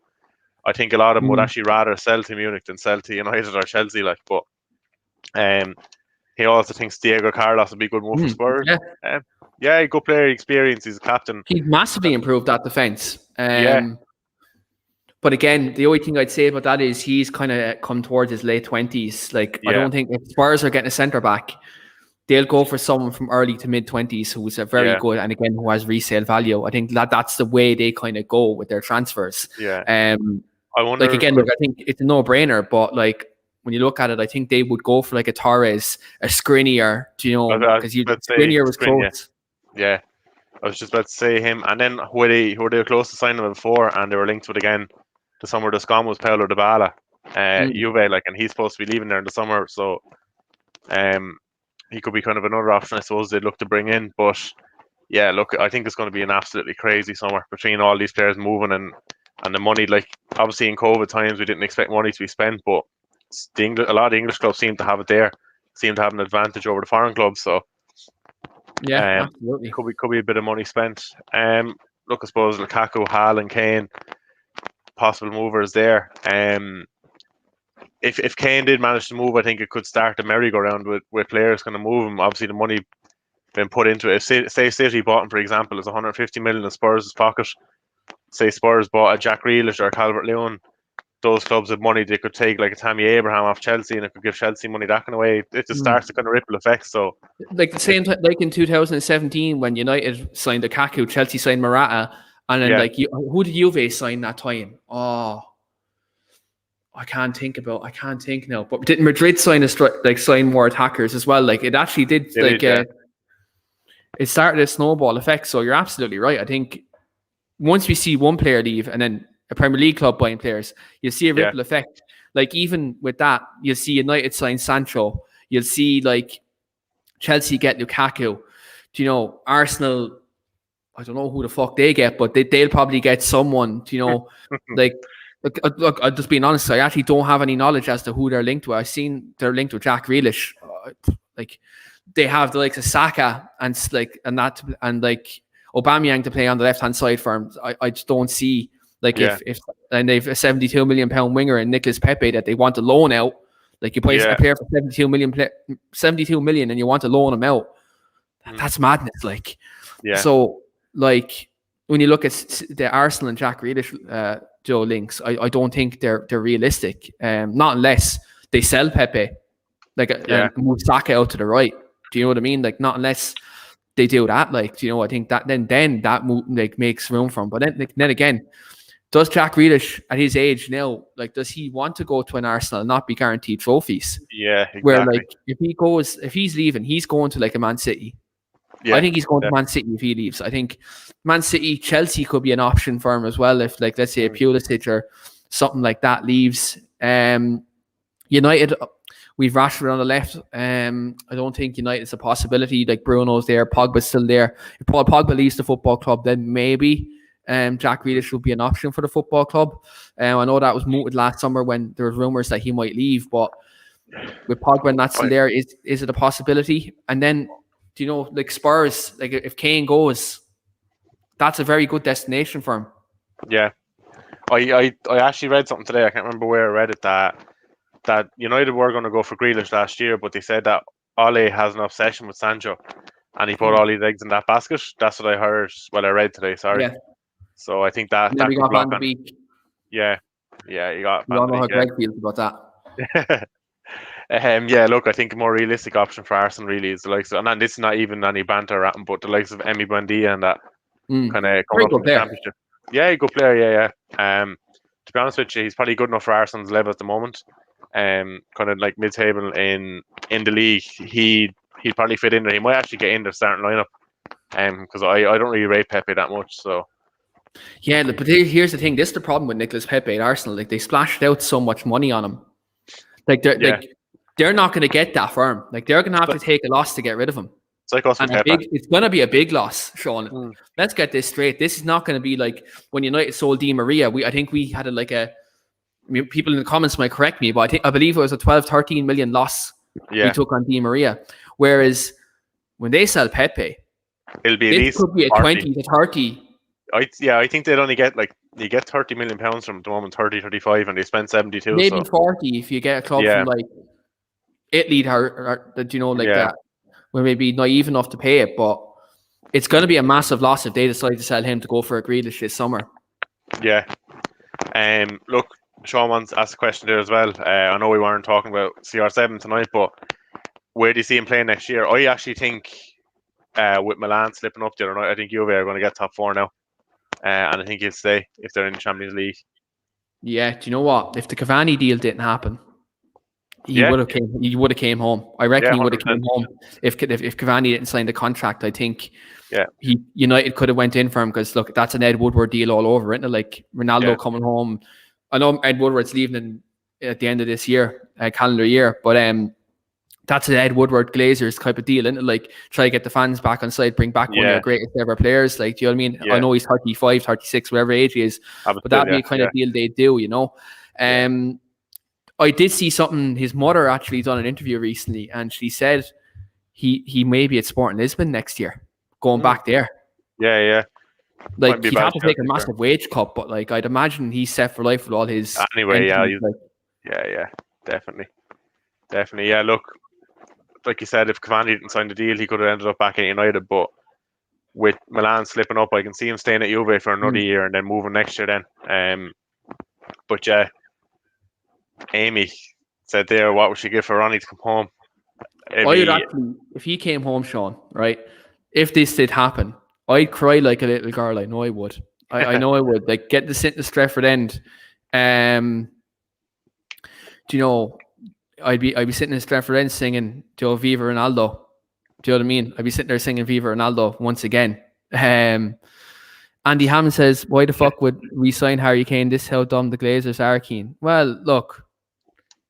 I think a lot of them would actually rather sell to Munich than sell to United or Chelsea. But he also thinks Diego Carlos would be a good move for Spurs. Yeah, good player, experience. He's a captain. He's massively improved that defense. But again, the only thing I'd say about that is he's kind of come towards his late 20s. Like I don't think if Spurs are getting a centre back, they'll go for someone from early to mid 20s who's a very good and again who has resale value. I think that's the way they kind of go with their transfers. I wonder. Like again, look, I think it's a no-brainer, but like when you look at it, I think they would go for like a Torres, a Skriniar, because Skriniar was close. Yeah, I was just about to say him, and then who they were close to signing him before, and they were linked with again. The summer that's gone was Paulo Dybala, Juve, and he's supposed to be leaving there in the summer, so he could be kind of another option I suppose they'd look to bring in. But yeah, look, I think it's going to be an absolutely crazy summer between all these players moving and the money. Like obviously in COVID times we didn't expect money to be spent, but a lot of the English clubs seem to have it there, seem to have an advantage over the foreign clubs. So absolutely, could be a bit of money spent. Look, I suppose Lukaku, Haaland, Kane, possible movers there. If Kane did manage to move, I think it could start the merry-go-round with players kind of move him. Obviously, the money been put into it. If say City bought him, for example, it's 150 million in Spurs' pocket. Say Spurs bought a Jack Grealish or a Calvert-Lewin. Those clubs with money, they could take like a Tammy Abraham off Chelsea, and it could give Chelsea money that kind of way. It just starts to kind of ripple effect. So, like the same time, like in 2017 when United signed Lukaku, Chelsea signed Morata. And then, who did Juve sign that time? Oh, I can't think now. But didn't Madrid sign more attackers as well? Like it actually did. It started a snowball effect. So you're absolutely right. I think once we see one player leave, and then a Premier League club buying players, you'll see a ripple effect. Like even with that, you'll see United sign Sancho. You'll see like Chelsea get Lukaku. Arsenal. I don't know who the fuck they get, but they'll probably get someone, like, look, I'm just being honest. I actually don't have any knowledge as to who they're linked to. I've seen they're linked with Jack Grealish. Like, they have the likes of Saka and Aubameyang to play on the left hand side for him. I just don't see if they've a 72 million pound winger and Nicolas Pepe that they want to loan out. Like you play a player for 72 million and you want to loan him out. That's madness. Like, so. Like when you look at the Arsenal and Jack Grealish links, I don't think they're realistic. Not unless they sell Pepe, and move Saka out to the right. Do you know what I mean? Like not unless they do that. Like I think that then that move makes room for him. But then again, does Jack Grealish at his age now, like does he want to go to an Arsenal and not be guaranteed trophies? Yeah, exactly. Where like if he's leaving, he's going to like a Man City. I think he's going to Man City if he leaves. I think Man City, Chelsea could be an option for him as well. If, like, let's say a Pulisic or something like that leaves. United, we've Rashford on the left. I don't think United's a possibility. Like Bruno's there, Pogba's still there. If Paul Pogba leaves the football club, then maybe Jack Grealish would be an option for the football club. I know that was mooted last summer when there were rumours that he might leave, but with Pogba not still there, is it a possibility? And then, like Spurs, like if Kane goes, that's a very good destination for him. Yeah. I actually read something today, I can't remember where I read it, that United were going to go for Grealish last year, but they said that Ole has an obsession with Sancho, and he put all his eggs in that basket. That's what I heard. Well, I read today. Sorry. Yeah. So I think that could block on. Yeah, you got. We all know how Greg feels about that. Yeah, look, I think a more realistic option for Arsenal really is the likes of, and this is not even any banter at him, but the likes of Emi Buendia and that kind of coming up from the Championship. Yeah, good player. Yeah. To be honest with you, he's probably good enough for Arsenal's level at the moment. Kind of like mid-table in the league, he'd probably fit in there. He might actually get in the starting lineup. Because I don't really rate Pepe that much. So yeah, but here's the thing. This is the problem with Nicolas Pepe at Arsenal. Like they splashed out so much money on him. Like they're not going to get that for him. Like they're going to have to take a loss to get rid of him. It's like us with Pepe. It's going to be a big loss, Sean. Let's get this straight. This is not going to be like when United sold Di Maria. I think we had people in the comments might correct me, but I believe it was a 12-13 million loss we took on Di Maria. Whereas when they sell Pepe, it'll be at least could be a 20 to 30. I think they'd only get you get £30 million from at the moment, 30, 35, and they spend 72. Maybe 40 if you get a club from like Italy that we may be naive enough to pay it, but it's going to be a massive loss if they decide to sell him to go for a Grealish this summer. Yeah. Look, Sean wants to ask a question there as well. I know we weren't talking about CR7 tonight, but where do you see him playing next year? I actually think with Milan slipping up the other night, I think Juve are going to get top 4 now. And I think he'll stay if they're in the Champions League. Yeah, do you know what? If the Cavani deal didn't happen, he would have came home. I reckon he would have came home if Cavani didn't sign the contract. I think United could have went in for him because look, that's an Ed Woodward deal all over, isn't it? Like Ronaldo coming home. I know Ed Woodward's leaving at the end of this year, calendar year, but that's an Ed Woodward Glazers type of deal, isn't it? Like try to get the fans back on side, bring back one of their greatest ever players. Like, do you know what I mean? I know he's 35, 36, whatever age he is, but that'd be a kind of deal they do, I did see something. His mother actually done an interview recently, and she said he may be at Sporting Lisbon next year, going back there. Yeah. Like he'd have to take a massive wage cut, but like I'd imagine he's set for life with all his. Anyway, definitely. Yeah, look, like you said, if Cavani didn't sign the deal, he could have ended up back in United. But with Milan slipping up, I can see him staying at Juve for another year and then moving next year. Then, but yeah. Amy said there, what would she give for Ronnie to come home? If he came home, Sean, right? If this did happen, I'd cry like a little girl. I know I would. I know I would. Like get the sit to Stretford End. I'd be sitting in Stretford End singing Viva Ronaldo. Do you know what I mean? I'd be sitting there singing Viva Ronaldo once again. Andy Hammond says, why the fuck would we sign Harry Kane? This is how dumb the Glazers are, Keane. Well, look,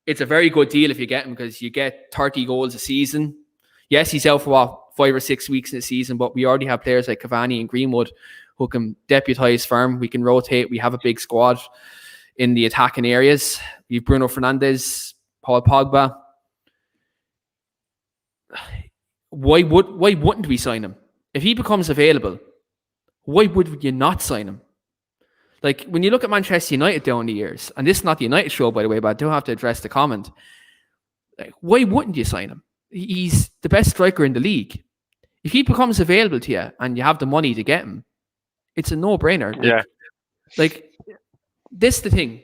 it's a very good deal if you get him because you get 30 goals a season. Yes, he's out for 5 or 6 weeks in the season, but we already have players like Cavani and Greenwood who can deputise for him. We can rotate. We have a big squad in the attacking areas. We have Bruno Fernandes, Paul Pogba. Why wouldn't we sign him? If he becomes available, why would you not sign him? Like, when you look at Manchester United down the years, and this is not the United show, by the way, but I do have to address the comment. Like, why wouldn't you sign him? He's the best striker in the league. If he becomes available to you and you have the money to get him, it's a no-brainer. Like, this is the thing.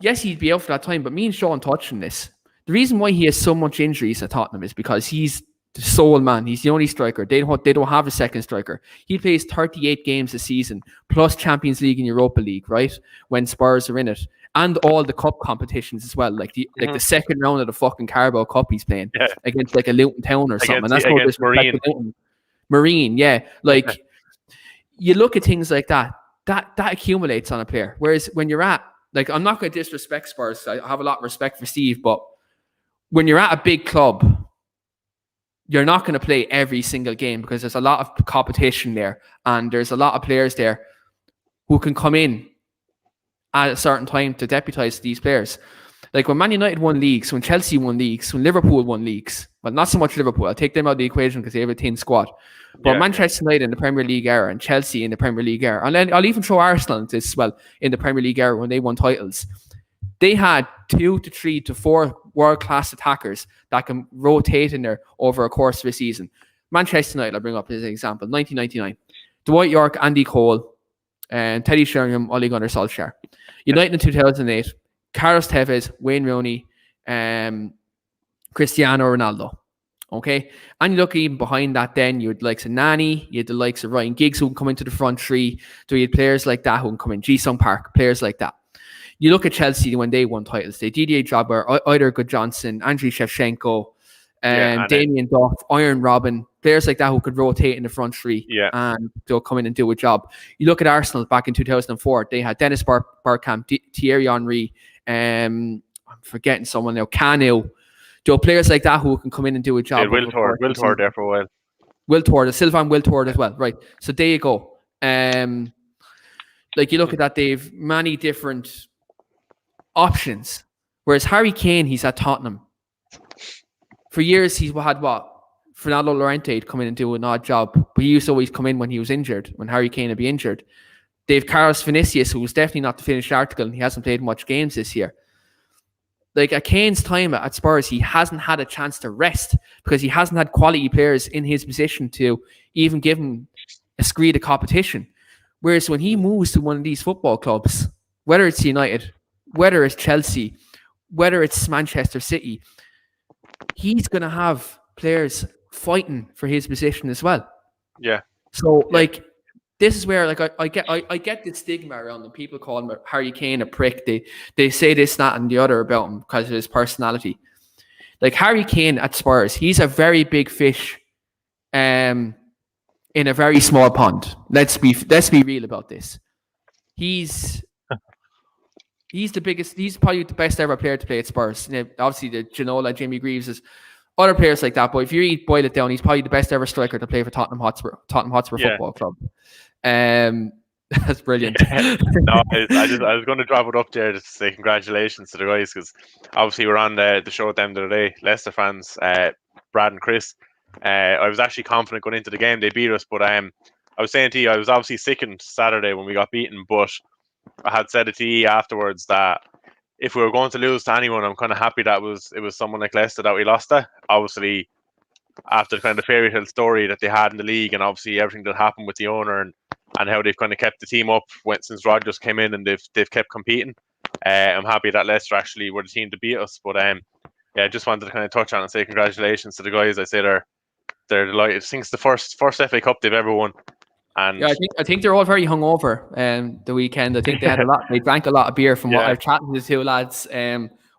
Yes, he'd be out for that time, but me and Sean touched on this. The reason why he has so much injuries at Tottenham is because he's the sole man. He's the only striker. They don't have a second striker. He plays 38 games a season, plus Champions League and Europa League, right? When Spurs are in it. And all the cup competitions as well. Like the second round of the fucking Carabao Cup he's playing against like a Luton Town or something. And that's against Marine, yeah. Like you look at things like that accumulates on a player. Whereas when you're at like I'm not going to disrespect Spurs. I have a lot of respect for Steve, but when you're at a big club, you're not going to play every single game because there's a lot of competition there, and there's a lot of players there who can come in at a certain time to deputise these players. Like when Man United won leagues, when Chelsea won leagues, when Liverpool won leagues, well, not so much Liverpool. I'll take them out of the equation because they have a thin squad. But Manchester United in the Premier League era and Chelsea in the Premier League era, and then I'll even throw Arsenal into this as well in the Premier League era when they won titles. They had 2 to 3 to 4 world-class attackers that can rotate in there over a course of a season. Manchester United, I'll bring up as an example, 1999. Dwight York, Andy Cole, and Teddy Sheringham, Ole Gunnar Solskjaer. United in 2008, Carlos Tevez, Wayne Rooney, Cristiano Ronaldo. Okay? And you look even behind that then, you had the likes of Nani, you had the likes of Ryan Giggs who can come into the front three. So you had players like that who can come in. Ji-Sung Park, players like that. You look at Chelsea when they won titles. They Didier Drogba, Eidur Gudjohnsen, Andriy Shevchenko, Damien Duff, Iron Robin, players like that who could rotate in the front three and they'll come in and do a job. You look at Arsenal back in 2004. They had Dennis Bergkamp, Thierry Henry, I'm forgetting someone now, Kane. Players like that who can come in and do a job. Will Tord there for a while. Will Tord, Sylvain Will Tord as well. Right. So there you go. Like you look at that, they've many different options. Whereas Harry Kane, he's at Tottenham. For years, he's had what? Fernando Llorente would come in and do an odd job. But he used to always come in when he was injured, when Harry Kane would be injured. They have Carlos Vinicius, who was definitely not the finished article, and he hasn't played much games this year. Like at Kane's time at Spurs, he hasn't had a chance to rest because he hasn't had quality players in his position to even give him a screed of competition. Whereas when he moves to one of these football clubs, whether it's United, whether it's Chelsea, whether it's Manchester City, he's going to have players fighting for his position as well. Yeah. So like, this is where like I get the stigma around them. People call him Harry Kane a prick. They say this, that, and the other about him because of his personality. Like Harry Kane at Spurs, he's a very big fish, in a very small pond. Let's be real about this. He's the biggest. He's probably the best ever player to play at Spurs. You know, obviously, the Ginola, Jamie Greaves, is other players like that. But if you really boil it down, he's probably the best ever striker to play for Tottenham Hotspur Football Club. That's brilliant. No, I was going to drop it up there to say congratulations to the guys because obviously we're on the show with them the other day, Leicester fans, Brad and Chris. I was actually confident going into the game they beat us, but I was saying to you, I was obviously sickened Saturday when we got beaten, but I had said it to you afterwards that if we were going to lose to anyone, I'm kind of happy that it was someone like Leicester that we lost to. Obviously, after kind of the fairy tale story that they had in the league, and obviously everything that happened with the owner and how they've kind of kept the team up since Rodgers came in and they've kept competing. I'm happy that Leicester actually were the team to beat us. But I just wanted to kind of touch on and say congratulations to the guys. I say they're delighted. I think it's the first FA Cup they've ever won. And yeah, I think they're all very hungover. The weekend, I think they had a lot. They drank a lot of beer from what I've chatted to the two lads.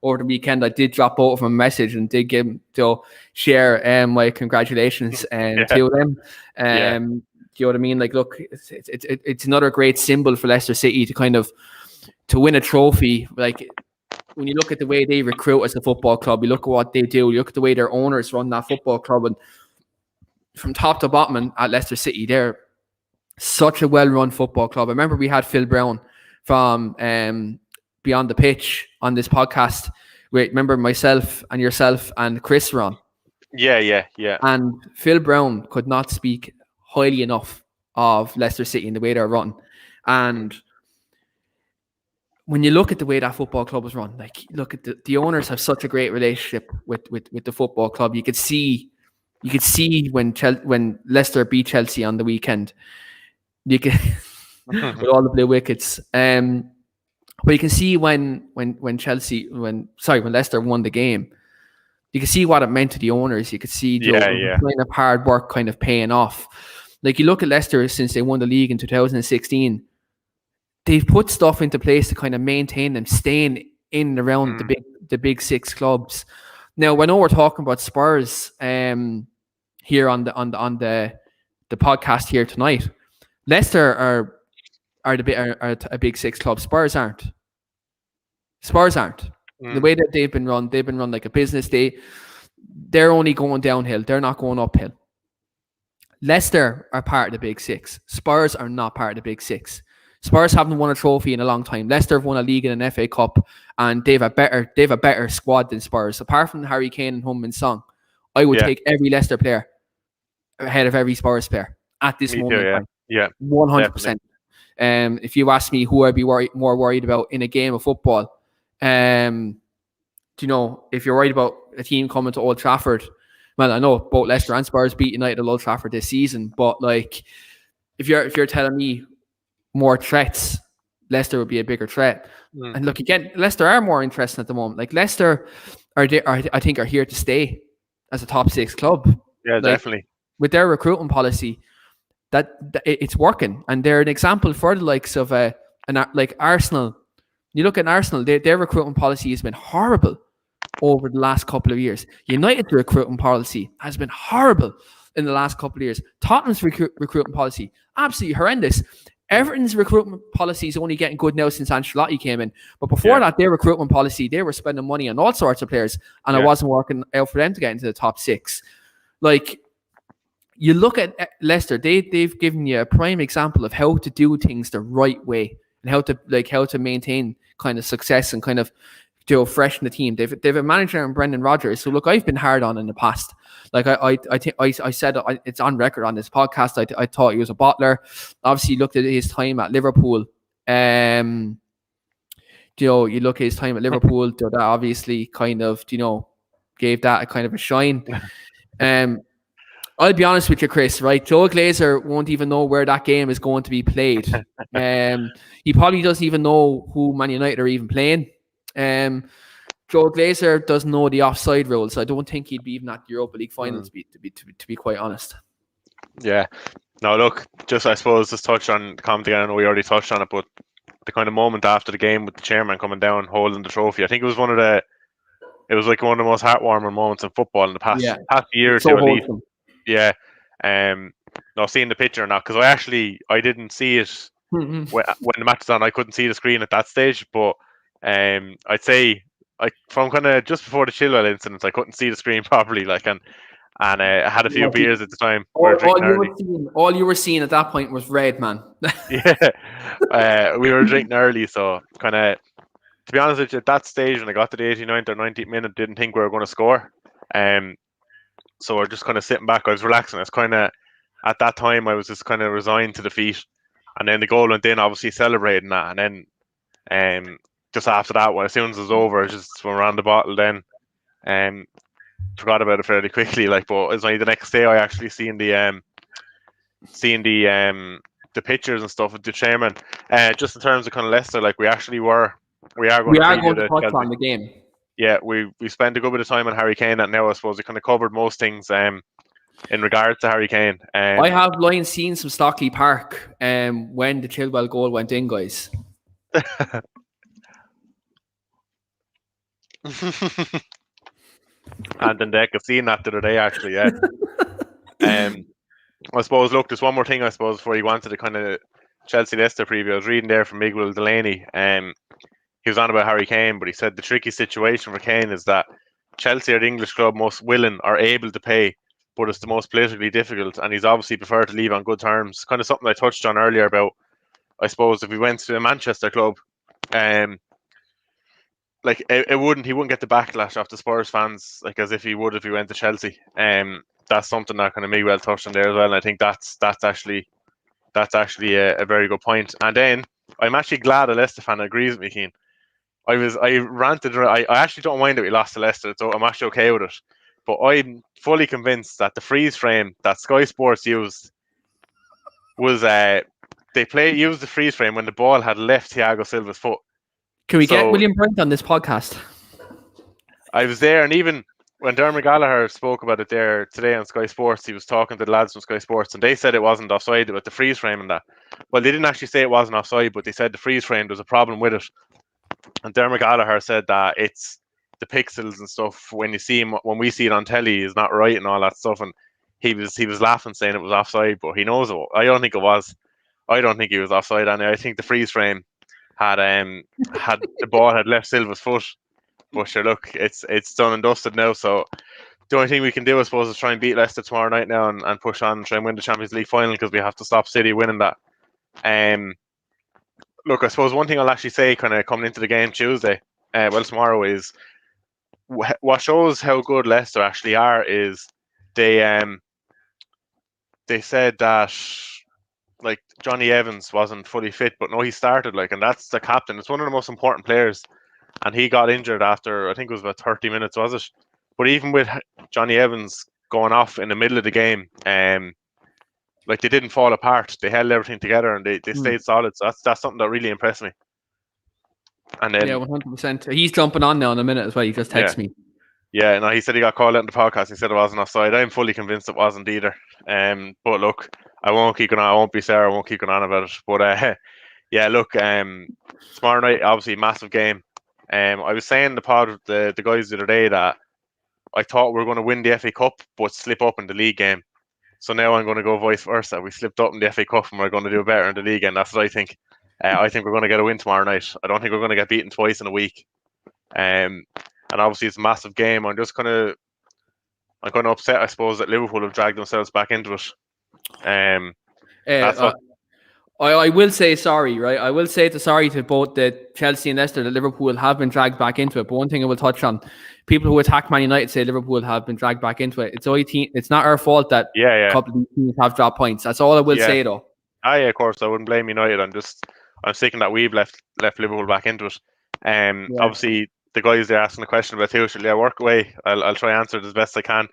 Over the weekend, I did drop both of them a message and did give them to share my congratulations to them. Do you know what I mean? Like, look, it's another great symbol for Leicester City to win a trophy. Like, when you look at the way they recruit as a football club, you look at what they do, you look at the way their owners run that football club, and from top to bottom at Leicester City, they're such a well-run football club. I remember we had Phil Brown from Beyond the Pitch on this podcast. Remember myself and yourself and Chris were on. Yeah. And Phil Brown could not speak highly enough of Leicester City and the way they're run. And when you look at the way that football club was run, like, look at the owners have such a great relationship with the football club. You could see when Leicester beat Chelsea on the weekend, you can with all the blue wickets. But you can see when Leicester won the game, you can see what it meant to the owners. You could see the kind of hard work kind of paying off. Like, you look at Leicester since they won the league in 2016, they've put stuff into place to kind of maintain them staying in and around the big six clubs. Now, I know we're talking about Spurs here on the podcast here tonight. Leicester are a big six club. Spurs aren't. Spurs aren't. The way that they've been run like a business. They're only going downhill. They're not going uphill. Leicester are part of the Big Six. Spurs are not part of the Big Six. Spurs haven't won a trophy in a long time. Leicester have won a league and an FA Cup, and they've a better squad than Spurs. Apart from Harry Kane and Heung-min Son, I would take every Leicester player ahead of every Spurs player at this moment in time. Yeah, 100%. If you ask me who I'd be more worried about in a game of football, if you're worried about a team coming to Old Trafford, well, I know both Leicester and Spurs beat United at Old Trafford this season, but like, if you're telling me more threats, Leicester would be a bigger threat. And look, again, Leicester are more interesting at the moment. Like, Leicester are here to stay as a top 6 club. Yeah, definitely. With their recruitment policy, that it's working, and they're an example for the likes of like Arsenal. You look at Arsenal; their recruitment policy has been horrible over the last couple of years. United's recruitment policy has been horrible in the last couple of years. Tottenham's recruitment policy absolutely horrendous. Everton's recruitment policy is only getting good now since Ancelotti came in. But before that, their recruitment policy, they were spending money on all sorts of players, and it wasn't working out for them to get into the top 6. Like, you look at Leicester, they've given you a prime example of how to do things the right way and how to maintain kind of success and kind of freshen the team. They've a manager in Brendan Rodgers, who, look, I've been hard on in the past. Like, I think I said it's on record on this podcast. I thought he was a bottler. Obviously, looked at his time at Liverpool. You look at his time at Liverpool. That obviously kind of gave that a kind of a shine. I'll be honest with you, Chris, right? Joe Glazer won't even know where that game is going to be played. He probably doesn't even know who Man United are even playing. Joe Glazer doesn't know the offside rules, so I don't think he'd be even at the Europa League final, to be quite honest. Yeah. No, look, I suppose just touch on comment again. I know we already touched on it, but the kind of moment after the game with the chairman coming down holding the trophy, I think it was one of the most heartwarming moments in football in the past year or two, at least. Yeah. No, seeing the picture or not, because I didn't see it when the match was on. I couldn't see the screen at that stage, but I'd say from kind of just before the Chilwell incident, I couldn't see the screen properly, and I had a few beers at the time. All you were seeing at that point was red, man. We were drinking early, so kind of, to be honest with you, at that stage when I got to the 89th or 90th minute, didn't think we were going to score. So we're just kind of sitting back. I was relaxing. It's kind of, at that time, I was just kind of resigned to defeat. And then the goal went in, obviously celebrating that. And then just after that, as soon as it was over, I just went around the bottle then. Forgot about it fairly quickly. But it was only the next day I actually seen the pictures and stuff with the chairman. Just in terms of kind of Leicester, we are going to touch on the game. Yeah, we spent a good bit of time on Harry Kane, and now I suppose we kind of covered most things in regards to Harry Kane. I have live seen some Stockley Park when the Chilwell goal went in, guys. And then Deck have seen that the other day, actually, yeah. I suppose, look, there's one more thing, I suppose, before you go on to the kind of Chelsea-Leicester preview. I was reading there from Miguel Delaney. He was on about Harry Kane, but he said the tricky situation for Kane is that Chelsea are the English club most willing or able to pay, but it's the most politically difficult, and he's obviously preferred to leave on good terms. Kind of something I touched on earlier about, I suppose, if we went to a Manchester club, he wouldn't get the backlash off the Spurs fans as if he would if he went to Chelsea. That's something that kind of Miguel touched on there as well, and I think that's actually a very good point. And then I'm actually glad a Leicester fan agrees with me, Keane. I ranted. I actually don't mind that we lost to Leicester, so I'm actually okay with it. But I'm fully convinced that the freeze frame that Sky Sports used was used the freeze frame when the ball had left Thiago Silva's foot. Can we get William Brent on this podcast? I was there, and even when Dermot Gallagher spoke about it there today on Sky Sports, he was talking to the lads from Sky Sports, and they said it wasn't offside with the freeze frame and that. Well, they didn't actually say it wasn't offside, but they said the freeze frame, there's a problem with it. And Dermot Gallagher said that it's the pixels and stuff when we see it on telly is not right and all that stuff. And he was laughing, saying it was offside, but he knows it. I don't think it was. I don't think he was offside, and I think the freeze frame had the ball had left Silva's foot. But sure, look, it's done and dusted now. So the only thing we can do, I suppose, is try and beat Leicester tomorrow night now and push on and try and win the Champions League final, because we have to stop City winning that. Look, I suppose one thing I'll actually say, kind of coming into the game Tuesday, tomorrow, is what shows how good Leicester actually are is they said that like Johnny Evans wasn't fully fit, but no, he started, like, and that's the captain. It's one of the most important players, and he got injured after, I think it was about 30 minutes, was it? But even with Johnny Evans going off in the middle of the game, like, they didn't fall apart. They held everything together and they stayed solid. So that's something that really impressed me. And then 100%. He's jumping on now in a minute as well. He just texted me. Yeah, no, he said he got called out in the podcast. He said it wasn't offside. I'm fully convinced it wasn't either. But look, I won't keep going on. I won't be fair. I won't keep going on about it. But yeah, look, tomorrow night, obviously, massive game. I was saying in the pod with the guys the other day that I thought we were going to win the FA Cup, but slip up in the league game. So now I'm going to go vice versa. We slipped up in the FA Cup and we're going to do better in the league, and that's what I think. I think we're going to get a win tomorrow night. I don't think we're going to get beaten twice in a week. And obviously it's a massive game. I'm kind of upset, I suppose, that Liverpool have dragged themselves back into it. That's what. I will say sorry, right? I will say sorry to both the Chelsea and Leicester that Liverpool have been dragged back into it. But one thing I will touch on, people who attack Man United say Liverpool have been dragged back into it. It's not our fault that a couple of these teams have dropped points. That's all I will say, though. Yeah, of course, I wouldn't blame United. I'm thinking that we've left Liverpool back into it. Obviously, the guys there asking the question about Tuchel, work away. I'll try and answer it as best I can.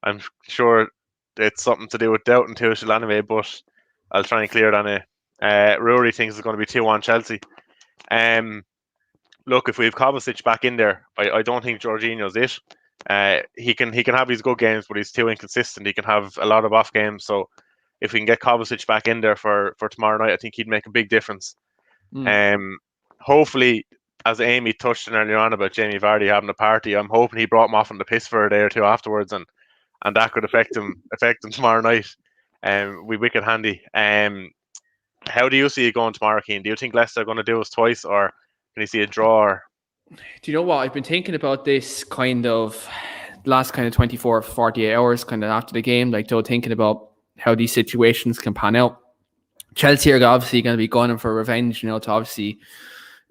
I'm sure it's something to do with doubting Tuchel anyway, but I'll try and clear it on it. Rory thinks it's going to be 2-1 Chelsea. Look, if we have Kovacic back in there, I don't think Jorginho's it. He can have his good games, but he's too inconsistent. He can have a lot of off games. So if we can get Kovacic back in there for tomorrow night, I think he'd make a big difference. Hopefully, as Amy touched on earlier on about Jamie Vardy having a party, I'm hoping he brought him off on the piss for a day or two afterwards, and that could affect him tomorrow night. We wicked handy. How do you see it going tomorrow, Keane? Do you think Leicester are going to do us twice, or can you see a draw? Or... Do you know what? I've been thinking about this kind of last 24, 48 hours kind of after the game, like, thinking about how these situations can pan out. Chelsea are obviously going to be gunning for revenge, to obviously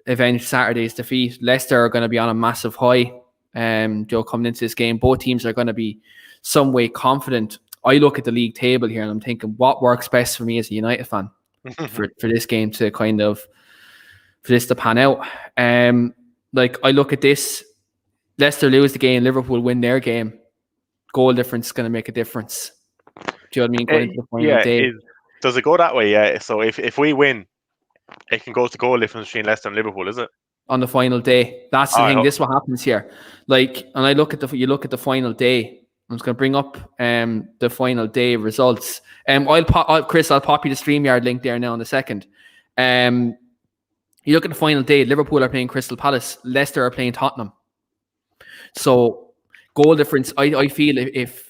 avenge Saturday's defeat. Leicester are going to be on a massive high. Coming into this game, both teams are going to be some way confident. I look at the league table here and I'm thinking, what works best for me as a United fan for this game to for this to pan out. Like, I look at this, Leicester lose the game, Liverpool win their game. Goal difference is going to make a difference. Do you know what I mean? Going into the final day. Does it go that way? Yeah. So if we win, it can go to goal difference between Leicester and Liverpool, is it? On the final day. That's the thing. This is what happens here. Like, and I look at you look at the final day. I'm just going to bring up the final day results. Chris, I'll pop you the StreamYard link there now in a second. You look at the final day. Liverpool are playing Crystal Palace. Leicester are playing Tottenham. So goal difference. I feel if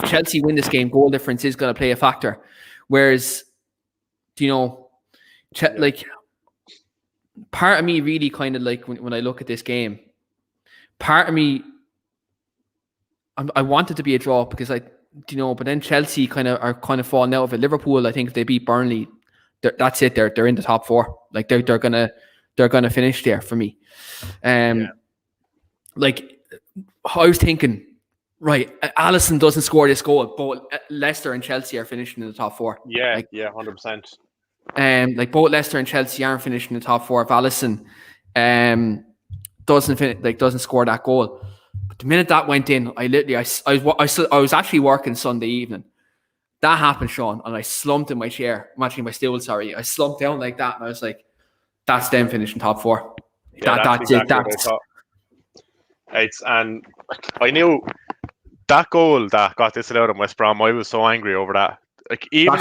Chelsea win this game, goal difference is going to play a factor. Whereas, like, part of me really kind of like when I look at this game, part of me, I want it to be a draw because but then Chelsea are falling out of it. Liverpool, I think if they beat Burnley, that's it. They're in the top four. Like, they're gonna finish there for me. Like, I was thinking, right, Alisson doesn't score this goal, but Leicester and Chelsea are finishing in the top four. Yeah, 100%. Like, both Leicester and Chelsea aren't finishing in the top four if Alisson doesn't score that goal. But the minute that went in, I was actually working Sunday evening. That happened, Sean, and I slumped in my chair. I'm actually in my stool, sorry. I slumped down like that, and I was like, that's them finishing top four. Yeah, that's exactly it. And I knew that goal that got disallowed in West Brom, I was so angry over that. Like, even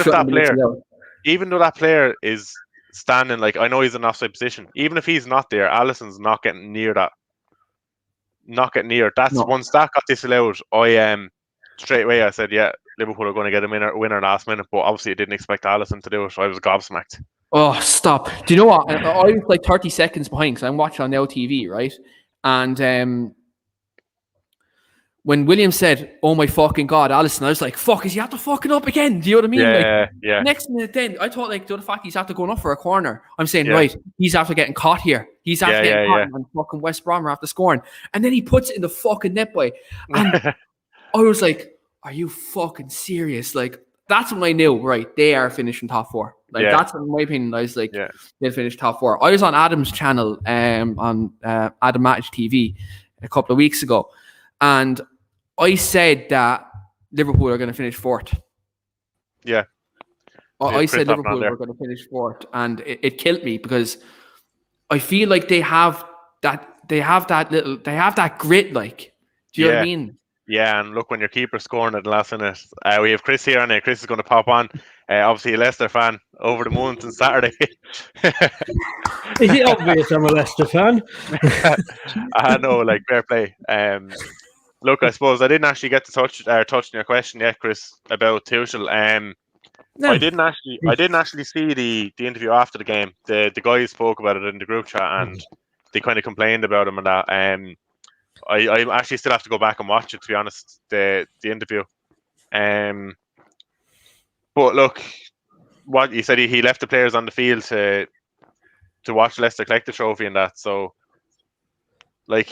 though that player is standing, like, I know he's in offside position, even if he's not there, Alisson's not getting near that. Once that got disallowed, I straight away I said, yeah, Liverpool are going to get a winner last minute, but obviously I didn't expect Alisson to do it, so I was gobsmacked. Oh, stop. Do you know what? I was like 30 seconds behind because I'm watching on LTV, right? And when William said, "Oh my fucking God, Allison," I was like, "Fuck, is he after fucking up again?" Do you know what I mean? Yeah, like, next minute, then I thought, like, the fact he's after going up for a corner. I'm saying, yeah, right, he's after getting caught here. He's after getting caught, yeah. and fucking West Brom are after scoring, and then he puts it in the fucking net boy, and I was like, "Are you fucking serious?" Like, that's when I knew, right? They are finishing top four. Like, that's in my opinion. I was like, they'll finish top four. I was on Adam's channel, on Adam Match TV a couple of weeks ago, and I said that Liverpool are going to finish fourth. Yeah. I said Liverpool were going to finish fourth, and it killed me because I feel like they have that grit. Like, do you know what I mean? Yeah, and look, when your keeper's scoring at the last minute, we have Chris here, and Chris is going to pop on. Obviously, a Leicester fan, over the moon since Saturday. Is it obvious I'm a Leicester fan? I know, like, fair play. Look, I suppose I didn't actually get to touch on your question yet, Chris, about Tuchel. No. I didn't actually see the interview after the game. The guys spoke about it in the group chat, and they kind of complained about him and that. I actually still have to go back and watch it, to be honest, the interview. But look, what you said, he left the players on the field to watch Leicester collect the trophy and that. So, like,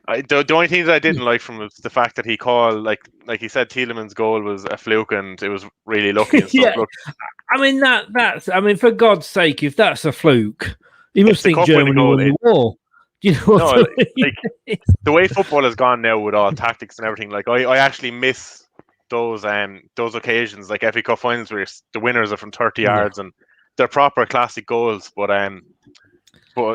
the only thing that I didn't like from was the fact that he called, like he said, Tielemans' goal was a fluke and it was really lucky and stuff. Yeah. Look, I mean, that's for God's sake, if that's a fluke, you must think Germany won the war. You know what I mean? Like, the way football has gone now with all tactics and everything, like I actually miss those occasions, like FA Cup finals where the winners are from 30 yards and they're proper classic goals. But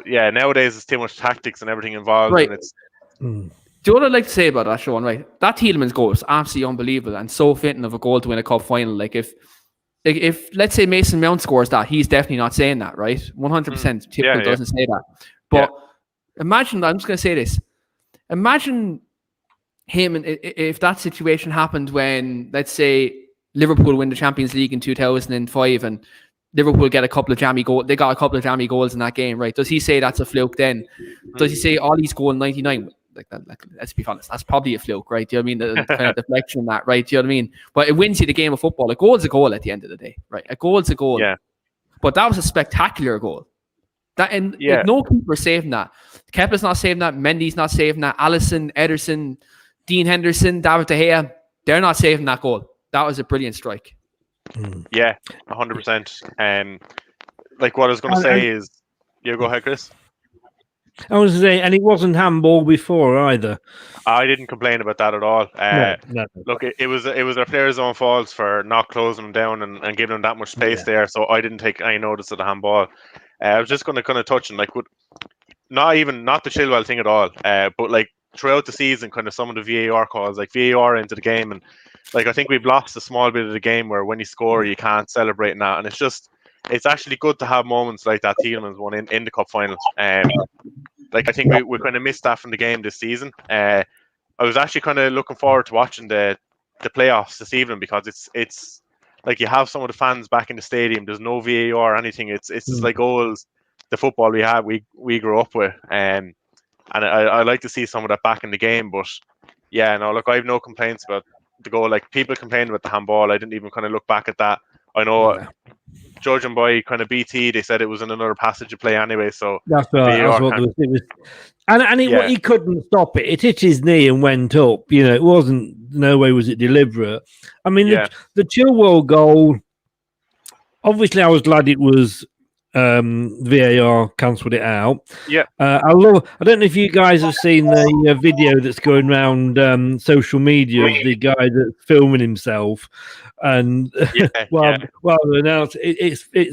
yeah, nowadays it's too much tactics and everything involved. Right. And it's Do you know what I'd like to say about that, Sean? Right, that Tielemans goal is absolutely unbelievable and so fitting of a goal to win a cup final. Like if let's say Mason Mount scores that, he's definitely not saying that, right? 100%. Typical doesn't say that. But imagine, I'm just going to say this. Imagine him, and if that situation happened when, let's say, Liverpool win the Champions League in 2005 and Liverpool get a couple of jammy goals. They got a couple of jammy goals in that game, right? Does he say that's a fluke then? Does he say Ollie's goal in 99? Like that, let's be honest, that's probably a fluke, right? Do you know what I mean? The kind of deflection in that, right? Do you know what I mean? But it wins you the game of football. A goal's a goal at the end of the day, right? A goal's a goal. Yeah. But that was a spectacular goal. Like, no keeper saving that. Kepa's not saving that. Mendy's not saving that. Alisson, Ederson, Dean Henderson, David De Gea, they're not saving that goal. That was a brilliant strike. Yeah, 100%. Like what I was going to say is, you go ahead, Chris. I was saying, and it wasn't handball before either. I didn't complain about that at all. No. Look, it was our players' own faults for not closing them down and giving them that much space there. So I didn't take any notice of the handball. I was just going to kind of touch on, like, not the Chilwell thing at all, but like throughout the season, kind of some of the VAR calls, like VAR into the game, and like I think we've lost a small bit of the game where when you score you can't celebrate and that, and it's actually good to have moments like that Tielemans one in the cup final. Like I think we kind of missed that from the game this season. I was actually kind of looking forward to watching the playoffs this evening because it's like you have some of the fans back in the stadium. There's no VAR or anything. It's just like goals, the football we grew up with, and I like to see some of that back in the game. But yeah, no, look, I have no complaints about the goal. Like people complained about the handball. I didn't even kind of look back at that. I know, judging by kind of BT, they said it was in another passage of play anyway. So that's right. That's what it was. He couldn't stop it. It hit his knee and went up. You know, it wasn't. No way was it deliberate. I mean, the Chilwell goal. Obviously, I was glad it was VAR cancelled it out. Yeah, I don't know if you guys have seen the video that's going around social media of the guy that's filming himself, and it's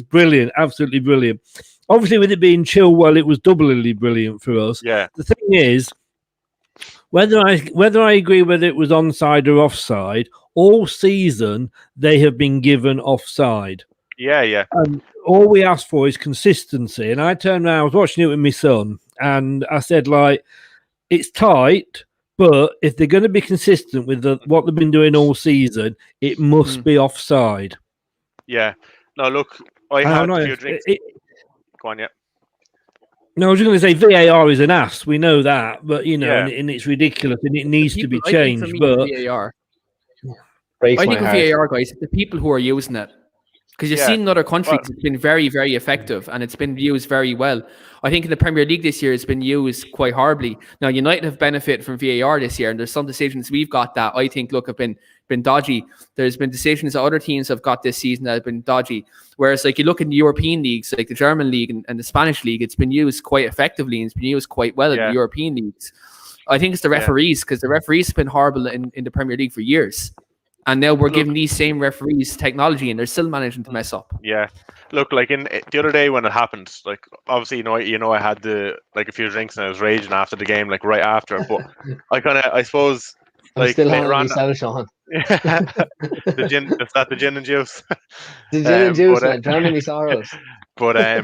brilliant, absolutely brilliant. Obviously, with it being Chilwell, it was doubly brilliant for us. Yeah. The thing is, whether I agree whether it was onside or offside, all season they have been given offside. Yeah. And all we ask for is consistency. And I turned around, I was watching it with my son, and I said, like, it's tight, but if they're going to be consistent with what they've been doing all season, it must be offside. Yeah. No, look, I had a few drinks. Go on, yeah. No, I was going to say VAR is an ass. We know that, but and it's ridiculous and it needs to be changed. But VAR, I think with VAR, guys, the people who are using it, because you've seen in other countries, it's been very, very effective and it's been used very well. I think in the Premier League this year, it's been used quite horribly. Now, United have benefited from VAR this year, and there's some decisions we've got that I think have been dodgy. There's been decisions that other teams have got this season that have been dodgy. Whereas, like, you look in the European leagues, like the German league and the Spanish league, it's been used quite effectively and it's been used quite well in the European leagues. I think it's the referees, because the referees have been horrible in the Premier League for years. And now we're giving these same referees technology, and they're still managing to mess up. Yeah, look, like in the other day when it happened, like obviously you know I had a few drinks and I was raging after the game, like right after. But I suppose like still later on, Sean. the gin, is that the gin and juice? The gin and juice, man, drowning me sorrows. But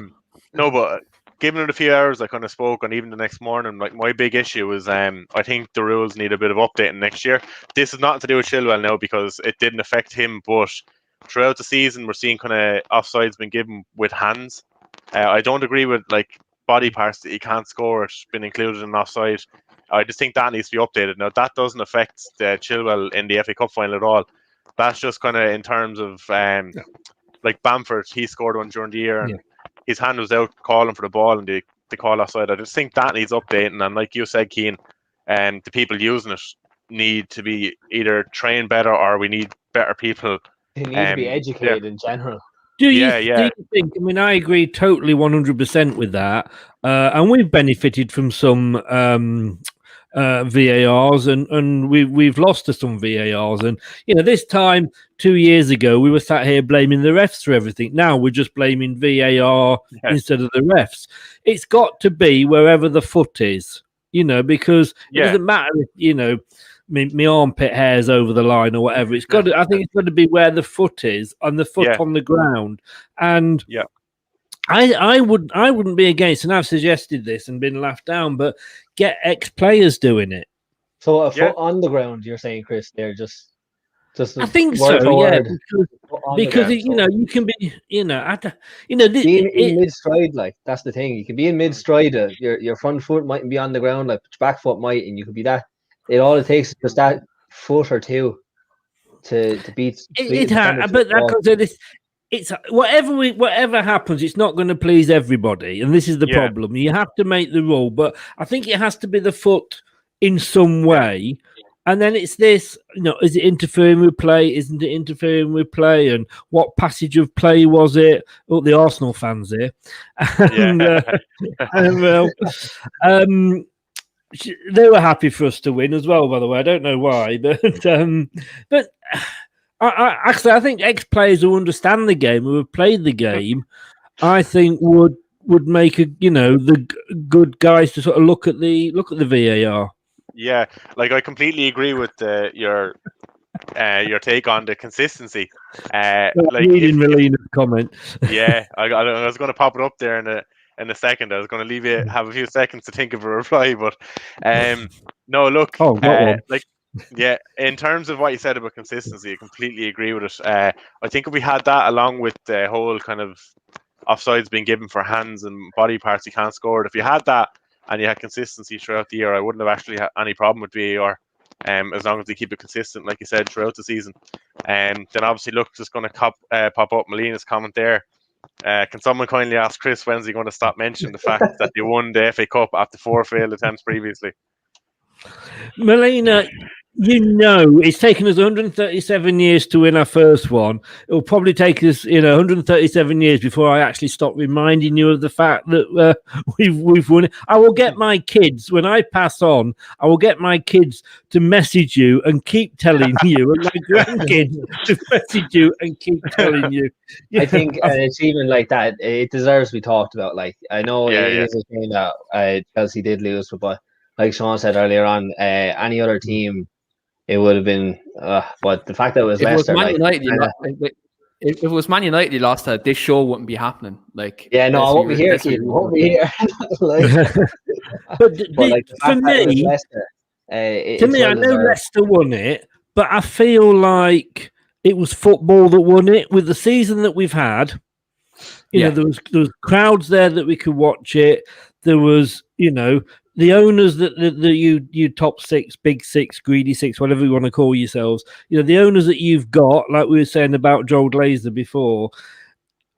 no, but given it a few hours, I kind of spoke, and even the next morning, like my big issue was I think the rules need a bit of updating next year. This is nothing to do with Chilwell now because it didn't affect him, but throughout the season we're seeing kind of offsides been given with hands. I don't agree with like body parts that you can't score it's been included in offside. I just think that needs to be updated. Now that doesn't affect Chilwell in the FA Cup final at all. That's just kind of in terms of like Bamford, he scored one during the year and his hand was out calling for the ball and they call offside. I just think that needs updating, and like you said, Keane, the people using it need to be either trained better or we need better people. They need to be educated in general. Do you think? I mean, I agree totally 100% with that, and we've benefited from some VARs, and we've lost to some VARs, and this time 2 years ago we were sat here blaming the refs for everything. Now we're just blaming VAR instead of the refs. It's got to be wherever the foot is, because it doesn't matter if my armpit hairs over the line or whatever. It's got to, I think it's got to be where the foot is, on the foot on the ground, and I wouldn't be against, and I've suggested this and been laughed down, but get ex-players doing it. So a foot on the ground, you're saying, Chris? They're just I think so, because you can be, being in mid stride, like that's the thing. You can be in mid stride. Your front foot mightn't be on the ground, like your back foot might, and you could be that. All it takes is just that foot or two to beat. But it's whatever happens, it's not going to please everybody, and this is the problem. You have to make the rule, but I think it has to be the foot in some way, and then it's this. Is it interfering with play? Isn't it interfering with play? And what passage of play was it? Oh, the Arsenal fans here. They were happy for us to win as well, by the way. I don't know why, but I think ex-players who understand the game, who have played the game, I think would make the good guys to sort of look at the VAR. Yeah, like I completely agree with your take on the consistency. Reading Melina's comment. Yeah, I was going to pop it up there in a second. I was going to leave you have a few seconds to think of a reply, but no, look, in terms of what you said about consistency, I completely agree with it. I think if we had that along with the whole kind of offsides being given for hands and body parts you can't score it, if you had that and you had consistency throughout the year, I wouldn't have actually had any problem with VAR, as long as they keep it consistent, like you said, throughout the season. Then obviously, look, just going to pop up Melina's comment there. Can someone kindly ask Chris when's he going to stop mentioning the fact that they won the FA Cup after 4 failed attempts previously? Melina, it's taken us 137 years to win our first one. It'll probably take us, 137 years before I actually stop reminding you of the fact that we've won it. I will get my kids, when I pass on, I will get my kids to message you and keep telling you, and my grandkids to message you and keep telling you. I think an achievement like that, it deserves to be talked about. Like, I know it is a shame that Chelsea did lose, but like Sean said earlier on, any other team, it would have been. But the fact that it was Leicester, if it was Man United, you lost that, this show wouldn't be happening. Like, I won't be here, Keane. Won't be here. But for me, I know Leicester won it, but I feel like it was football that won it. With the season that we've had, You know, there was crowds there that we could watch it. There was, you know, the owners that you top six, big six, greedy six, whatever you want to call yourselves. You know, the owners that you've got, like we were saying about Joel Glazer before,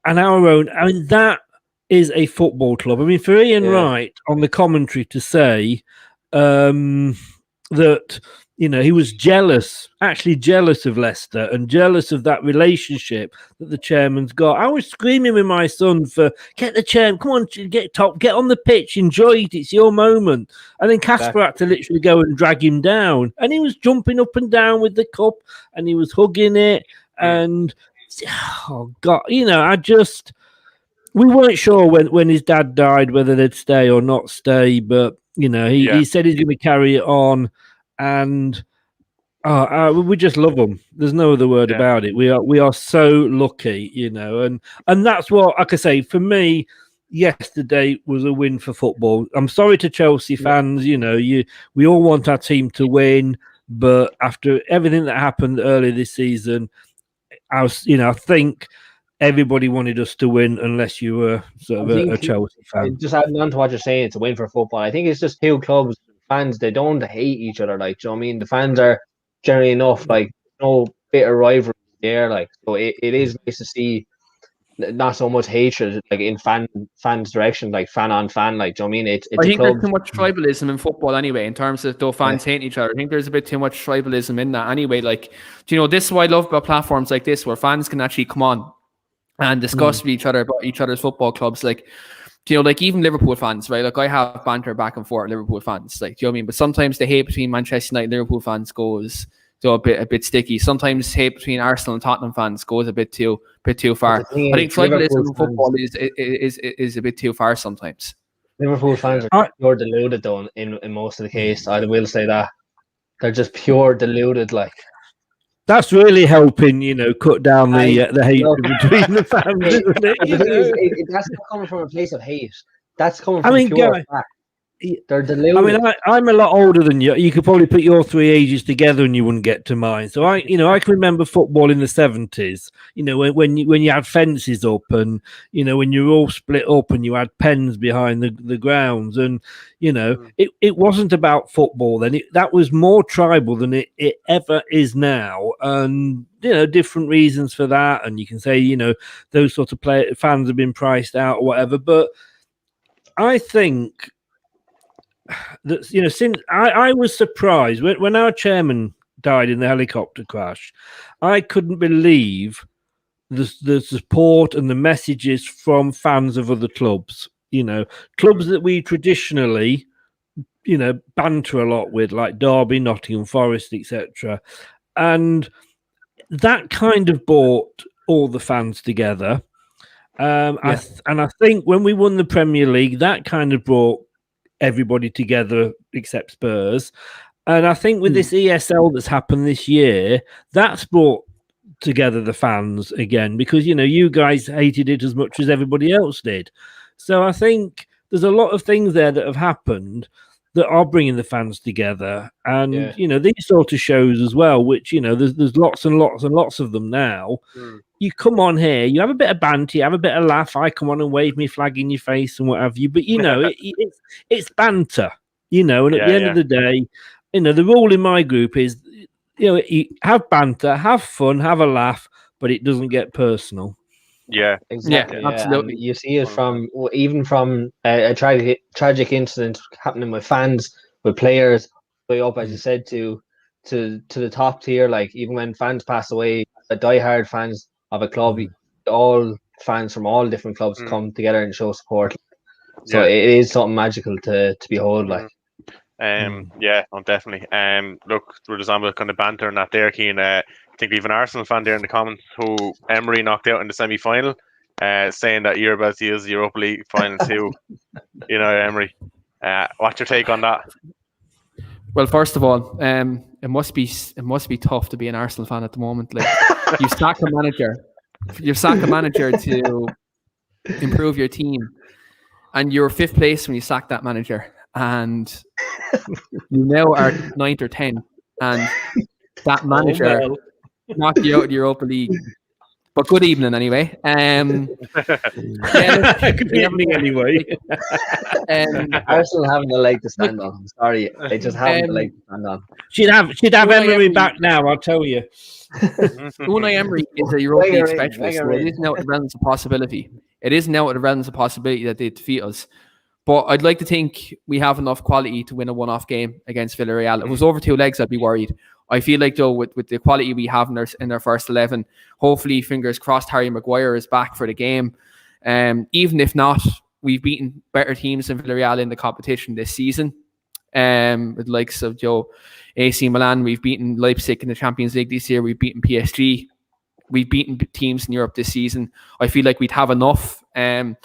and our own. I mean, that is a football club. I mean, for Ian Wright on the commentary to say that, you know, he was actually jealous of Leicester and jealous of that relationship that the chairman's got. I was screaming with my son for, get the chairman, come on, get on the pitch, enjoy it, it's your moment. And then Casper had to literally go and drag him down. And he was jumping up and down with the cup and he was hugging it. And, oh, God, you know, we weren't sure when his dad died whether they'd stay or not stay, but, you know, he said he's going to carry it on. And we just love them. There's no other word about it. We are so lucky, you know, and that's what, like I say, for me, yesterday was a win for football. I'm sorry to Chelsea fans, you know, we all want our team to win, but after everything that happened earlier this season, I think everybody wanted us to win unless you were sort of a Chelsea fan. Just adding on to what you're saying, it's a win for football. I think it's just two clubs. Fans, they don't hate each other, like, do you know what I mean? The fans are generally enough, like, no bitter rivalry there, like, so it is nice to see not so much hatred, like, in fans' direction, like, fan on fan, like, do you know what I mean? It's I think there's too much tribalism in football anyway, in terms of though fans hate each other. I think there's a bit too much tribalism in that anyway. Like, do you know, this is what I love about platforms like this, where fans can actually come on and discuss with each other about each other's football clubs, like, you know, like even Liverpool fans, right? Like I have banter back and forth, Liverpool fans, like, do you know what I mean? But sometimes the hate between Manchester United and Liverpool fans goes a bit sticky. Sometimes hate between Arsenal and Tottenham fans goes a bit too far. I think tribalism in football is a bit too far sometimes. Liverpool fans are pure deluded though in most of the case. I will say that they're just pure deluded, like. That's really helping, you know, cut down the hatred between the fans, isn't it? That's not coming from a place of hate. That's coming from pure fact. They're deluded. I mean, I'm a lot older than you. You could probably put your three ages together and you wouldn't get to mine. So I can remember football in the 70s. You know, when you had fences up, and you know when you were all split up, and you had pens behind the grounds, and you know it wasn't about football then. That was more tribal than it ever is now, and you know different reasons for that. And you can say, you know, those sort of fans have been priced out or whatever. But I think that, you know, since I was surprised when our chairman died in the helicopter crash, I couldn't believe the support and the messages from fans of other clubs, you know, clubs that we traditionally, you know, banter a lot with, like Derby, Nottingham Forest, etc. And that kind of brought all the fans together. I think when we won the Premier League, that kind of brought everybody together except Spurs. And I think with this ESL that's happened this year, that's brought together the fans again, because, you know, you guys hated it as much as everybody else did. So I think there's a lot of things there that have happened that are bringing the fans together. And, you know, these sort of shows as well, which, you know, there's lots and lots and lots of them now. You come on here, you have a bit of banter, you have a bit of laugh. I come on and wave me flag in your face and what have you. But, you know, it's banter, you know, and at the end of the day, you know, the rule in my group is, you know, you have banter, have fun, have a laugh, but it doesn't get personal. Yeah, exactly. Yeah, absolutely. You see it from a tragic incident happening with fans, with players, way up, as you said, to the top tier. Like even when fans pass away, the diehard fans of a club, all fans from all different clubs come together and show support. So it is something magical to behold. Like, yeah, definitely. Look, we're just on with kind of banter and that there, Keane. I think we have an Arsenal fan there in the comments who Emery knocked out in the semi-final, saying that you're about to use the Europa League final too. You know, Emery. What's your take on that? Well, first of all, it must be tough to be an Arsenal fan at the moment. Like you sack a manager to improve your team, and you're 5th place when you sack that manager, and you now are 9th or 10th, and that manager knocked you out of the Europa League But good evening anyway. Good evening anyway. Arsenal haven't a leg to stand on. I'm sorry, they just haven't a leg to stand on. She'd have Emery back now, I'll tell you. Unai Emery is a Europa League specialist, so it isn't out of the realms of possibility. It isn't out of the realms of possibility that they defeat us. But I'd like to think we have enough quality to win a one-off game against Villarreal. If it was over 2 legs, I'd be worried. I feel like, though, with the quality we have in our first 11, hopefully, fingers crossed, Harry Maguire is back for the game. Even if not, we've beaten better teams than Villarreal in the competition this season. With the likes of AC Milan, we've beaten Leipzig in the Champions League this year. We've beaten PSG. We've beaten teams in Europe this season. I feel like we'd have enough. And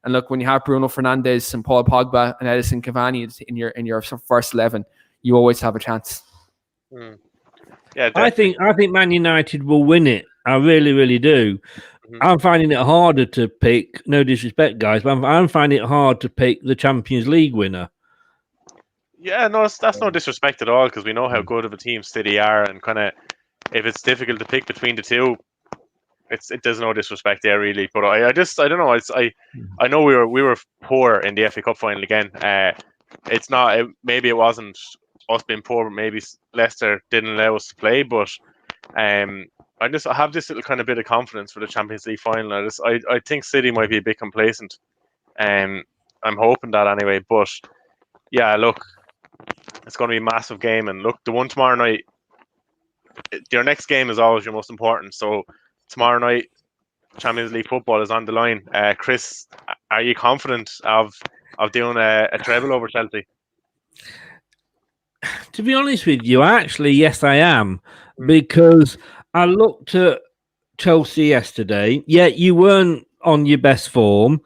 look, when you have Bruno Fernandes and Paul Pogba and Edison Cavani in your first 11, you always have a chance. Yeah, I think Man United will win it. I really, really do. I'm finding it harder to pick. No disrespect, guys, but I'm finding it hard to pick the Champions League winner. Yeah, no, that's no disrespect at all, because we know how good of a team City are, and kind of if it's difficult to pick between the two, there's no disrespect there really. But I don't know. I know we were poor in the FA Cup final again. It's not. Maybe it wasn't us being poor, but maybe Leicester didn't allow us to play. But I have this little kind of bit of confidence for the Champions League final. I think City might be a bit complacent. I'm hoping that anyway. But yeah, look, it's going to be a massive game. And look, the one tomorrow night, your next game is always your most important. So tomorrow night, Champions League football is on the line. Chris, are you confident of doing a treble over Chelsea? To be honest with you, actually, yes, I am. Because I looked at Chelsea yesterday. Yeah, you weren't on your best form.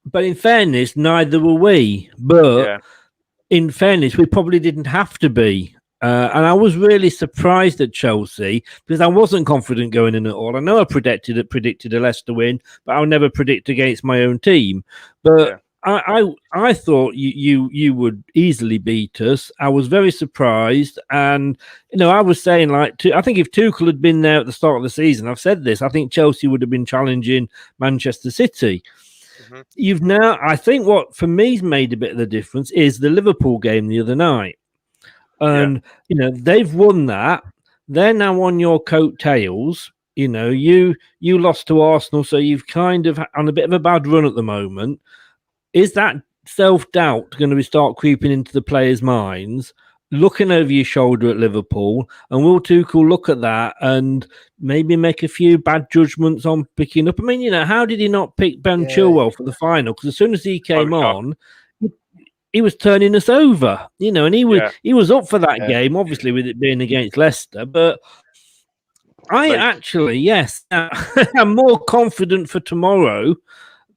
But in fairness, neither were we. But in fairness, we probably didn't have to be. And I was really surprised at Chelsea because I wasn't confident going in at all. I know I predicted a Leicester win, but I'll never predict against my own team. But I thought you would easily beat us. I was very surprised, and I was saying I think if Tuchel had been there at the start of the season, I've said this, I think Chelsea would have been challenging Manchester City. You've now, I think what for me's made a bit of the difference is the Liverpool game the other night. And they've won that. They're now on your coattails. You lost to Arsenal, so you've kind of on a bit of a bad run at the moment. Is that self-doubt going to start creeping into the players' minds, looking over your shoulder at Liverpool? And will Tuchel look at that and maybe make a few bad judgments on picking up? I mean, how did he not pick Ben Chilwell for the final? Because as soon as he came on, he was turning us over, and he was up for that game, obviously, with it being against Leicester. But I'm more confident for tomorrow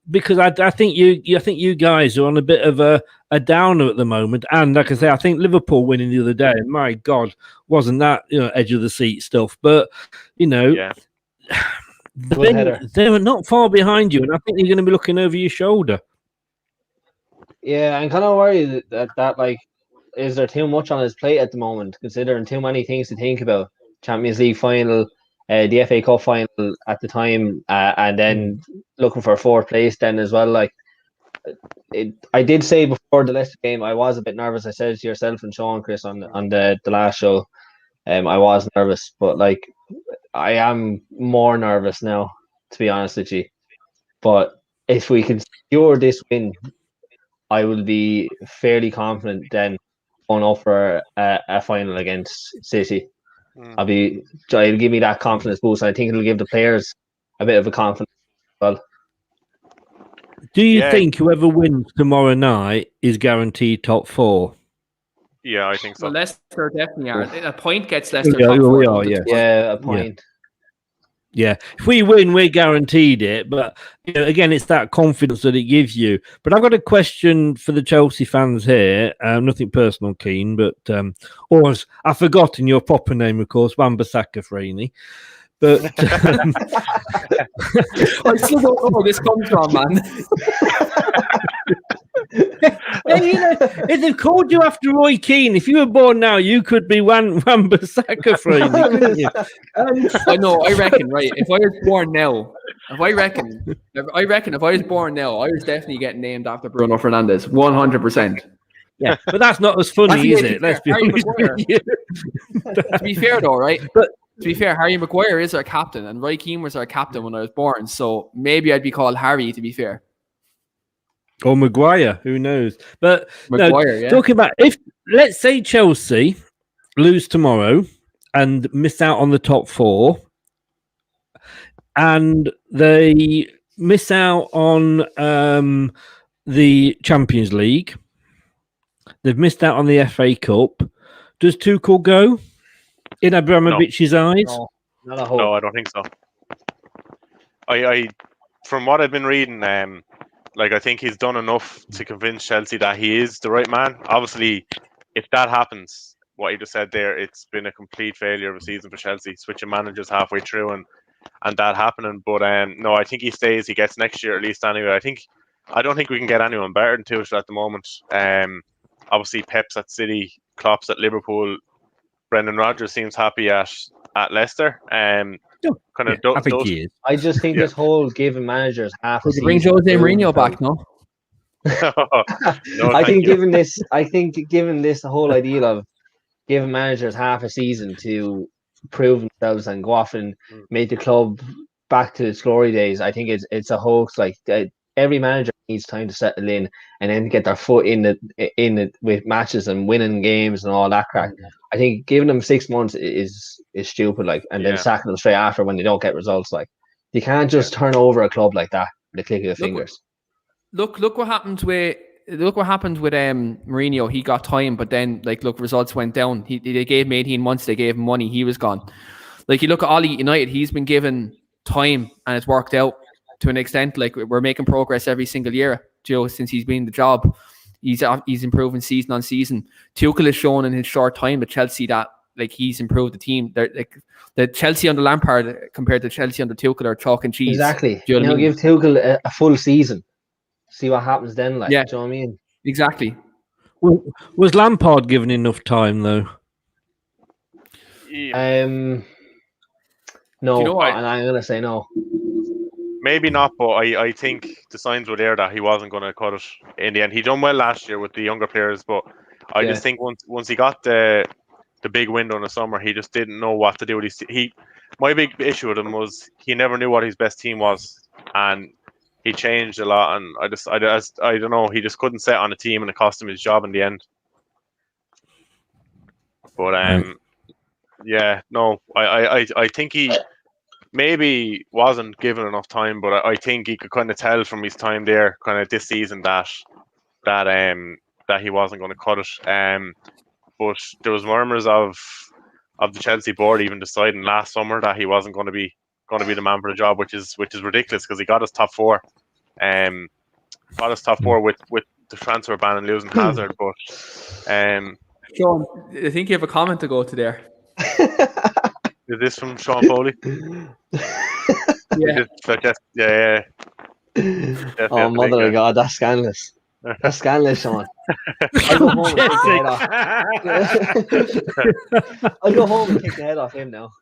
because I think you guys are on a bit of a downer at the moment. And like I say, I think Liverpool winning the other day, my God, wasn't that edge of the seat stuff? But they were not far behind you, and I think you're going to be looking over your shoulder. Yeah, I'm kind of worried that is there too much on his plate at the moment, considering too many things to think about. Champions League final, the FA Cup final at the time, and then looking for 4th place then as well. I did say before the Leicester game, I was a bit nervous. I said to yourself and Sean, Chris, on the last show, I was nervous, but I am more nervous now, to be honest with you. But if we can secure this win, I will be fairly confident then going up for a final against City. It'll give me that confidence boost. I think it'll give the players a bit of a confidence as well. Do you think whoever wins tomorrow night is guaranteed top 4? Yeah, I think so. Well, Leicester definitely are. A point gets Leicester top 4. We are, yeah, a point. Yeah, if we win, we're guaranteed it. But again, it's that confidence that it gives you. But I've got a question for the Chelsea fans here. Nothing personal, Keane, but I've forgotten your proper name, of course, Wan-Bissaka Freeney. But I still don't know where this comes from, man. Hey, if they've called you after Roy Keane, if you were born now, you could be Wan-Bissaka, couldn't you? I know. I reckon. Right. If I was born now, if I reckon if I was born now, I was definitely getting named after Bruno Fernandes, 100%. Yeah, but that's not as funny, is it? Let's be honest with you. To be fair, though, right? But to be fair, Harry Maguire is our captain, and Roy Keane was our captain when I was born. So maybe I'd be called Harry. To be fair. Or Maguire, who knows? But Maguire, talking about let's say Chelsea lose tomorrow and miss out on the top 4, and they miss out on the Champions League, they've missed out on the FA Cup. Does Tuchel go in Abramovich's eyes? No, not a hope. No, I don't think so. I from what I've been reading, I think he's done enough to convince Chelsea that he is the right man. Obviously, if that happens, what you just said there, it's been a complete failure of a season for Chelsea, switching managers halfway through and that happening. But no, I think he stays. He gets next year at least anyway. I don't think we can get anyone better than Tuchel at the moment. Obviously, Pep's at City, Klopp's at Liverpool. Brendan Rodgers seems happy at Leicester. I think he is. I just think this whole giving managers half a season. Bring Jose Mourinho back, no? I think given this the whole ideal of giving managers half a season to prove themselves and go off and make the club back to its glory days, I think it's a hoax. Like every manager needs time to settle in and then get their foot in it with matches and winning games and all that crack. I think giving them 6 months is stupid, and then sacking them straight after when they don't get results. Like, you can't just turn over a club like that with a click of the fingers. Look what happened with Mourinho. He got time, but then results went down. They gave him 18 months. They gave him money. He was gone. You look at Ollie United. He's been given time and it's worked out to an extent. We're making progress every single year, since he's been in the job. He's improving season on season. Tuchel has shown in his short time at Chelsea that he's improved the team. The Chelsea under Lampard compared to Chelsea under Tuchel are chalk and cheese. Exactly. Do you know what I mean? Give Tuchel a full season. See what happens then. Do you know what I mean? Exactly. Well, was Lampard given enough time though? No, you know and I'm gonna say no. Maybe not, but I think the signs were there that he wasn't going to cut it in the end. He done well last year with the younger players, but I just think once he got the big window in the summer, he just didn't know what to do. My big issue with him was he never knew what his best team was, and he changed a lot. And I don't know, he just couldn't set on a team, and it cost him his job in the end. But I think he maybe wasn't given enough time, but I think he could kind of tell from his time there, kind of this season, that he wasn't going to cut it. But there was murmurs of the Chelsea board even deciding last summer that he wasn't going to be the man for the job, which is ridiculous because he got his top 4, with the transfer ban and losing Hazard. But Sean, I think you have a comment to go to there. Is this from Sean Foley? Yeah. Oh, mother of God, that's scandalous. That's scandalous, Sean. I'll go home and take the head off. I'll go home and take the head off him now.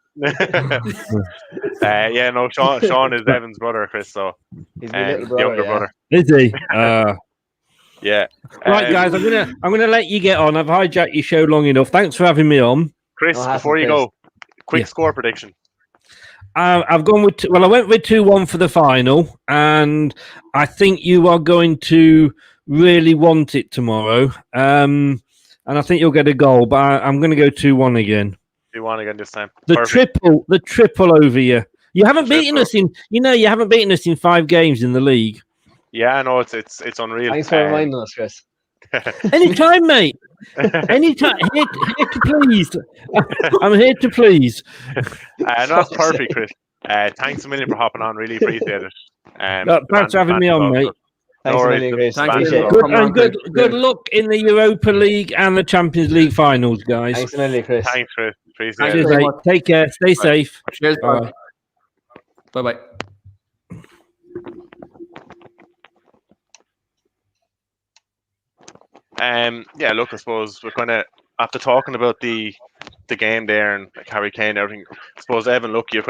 Sean is Evan's brother, Chris. So he's my little brother, younger brother. Is he? Yeah. Right, guys, I'm gonna let you get on. I've hijacked your show long enough. Thanks for having me on, Chris. Before you go, quick score prediction. I've gone with I went with 2-1 for the final, and I think you are going to really want it tomorrow. And I think you'll get a goal, but I'm going to go 2-1 again. 2-1 again this time. The triple over you. You haven't beaten us in 5 games in the league. Yeah, I know it's unreal. Thanks for reminding us, Chris. Anytime, mate. Anytime. Here to please. I'm here to please. That's perfect, Chris. Thanks a million for hopping on. Really appreciate it. Thanks for having me on, mate. Thanks a million, Chris. Good luck in the Europa League and the Champions League finals, guys. Thanks a million, Chris. Thanks, Chris. Appreciate it. Cheers, mate. Take care. Stay safe. Cheers, bye. Bye-bye. Yeah, look, I suppose we're kind of, after talking about the game there and like Harry Kane and everything, I suppose, Evan, look, you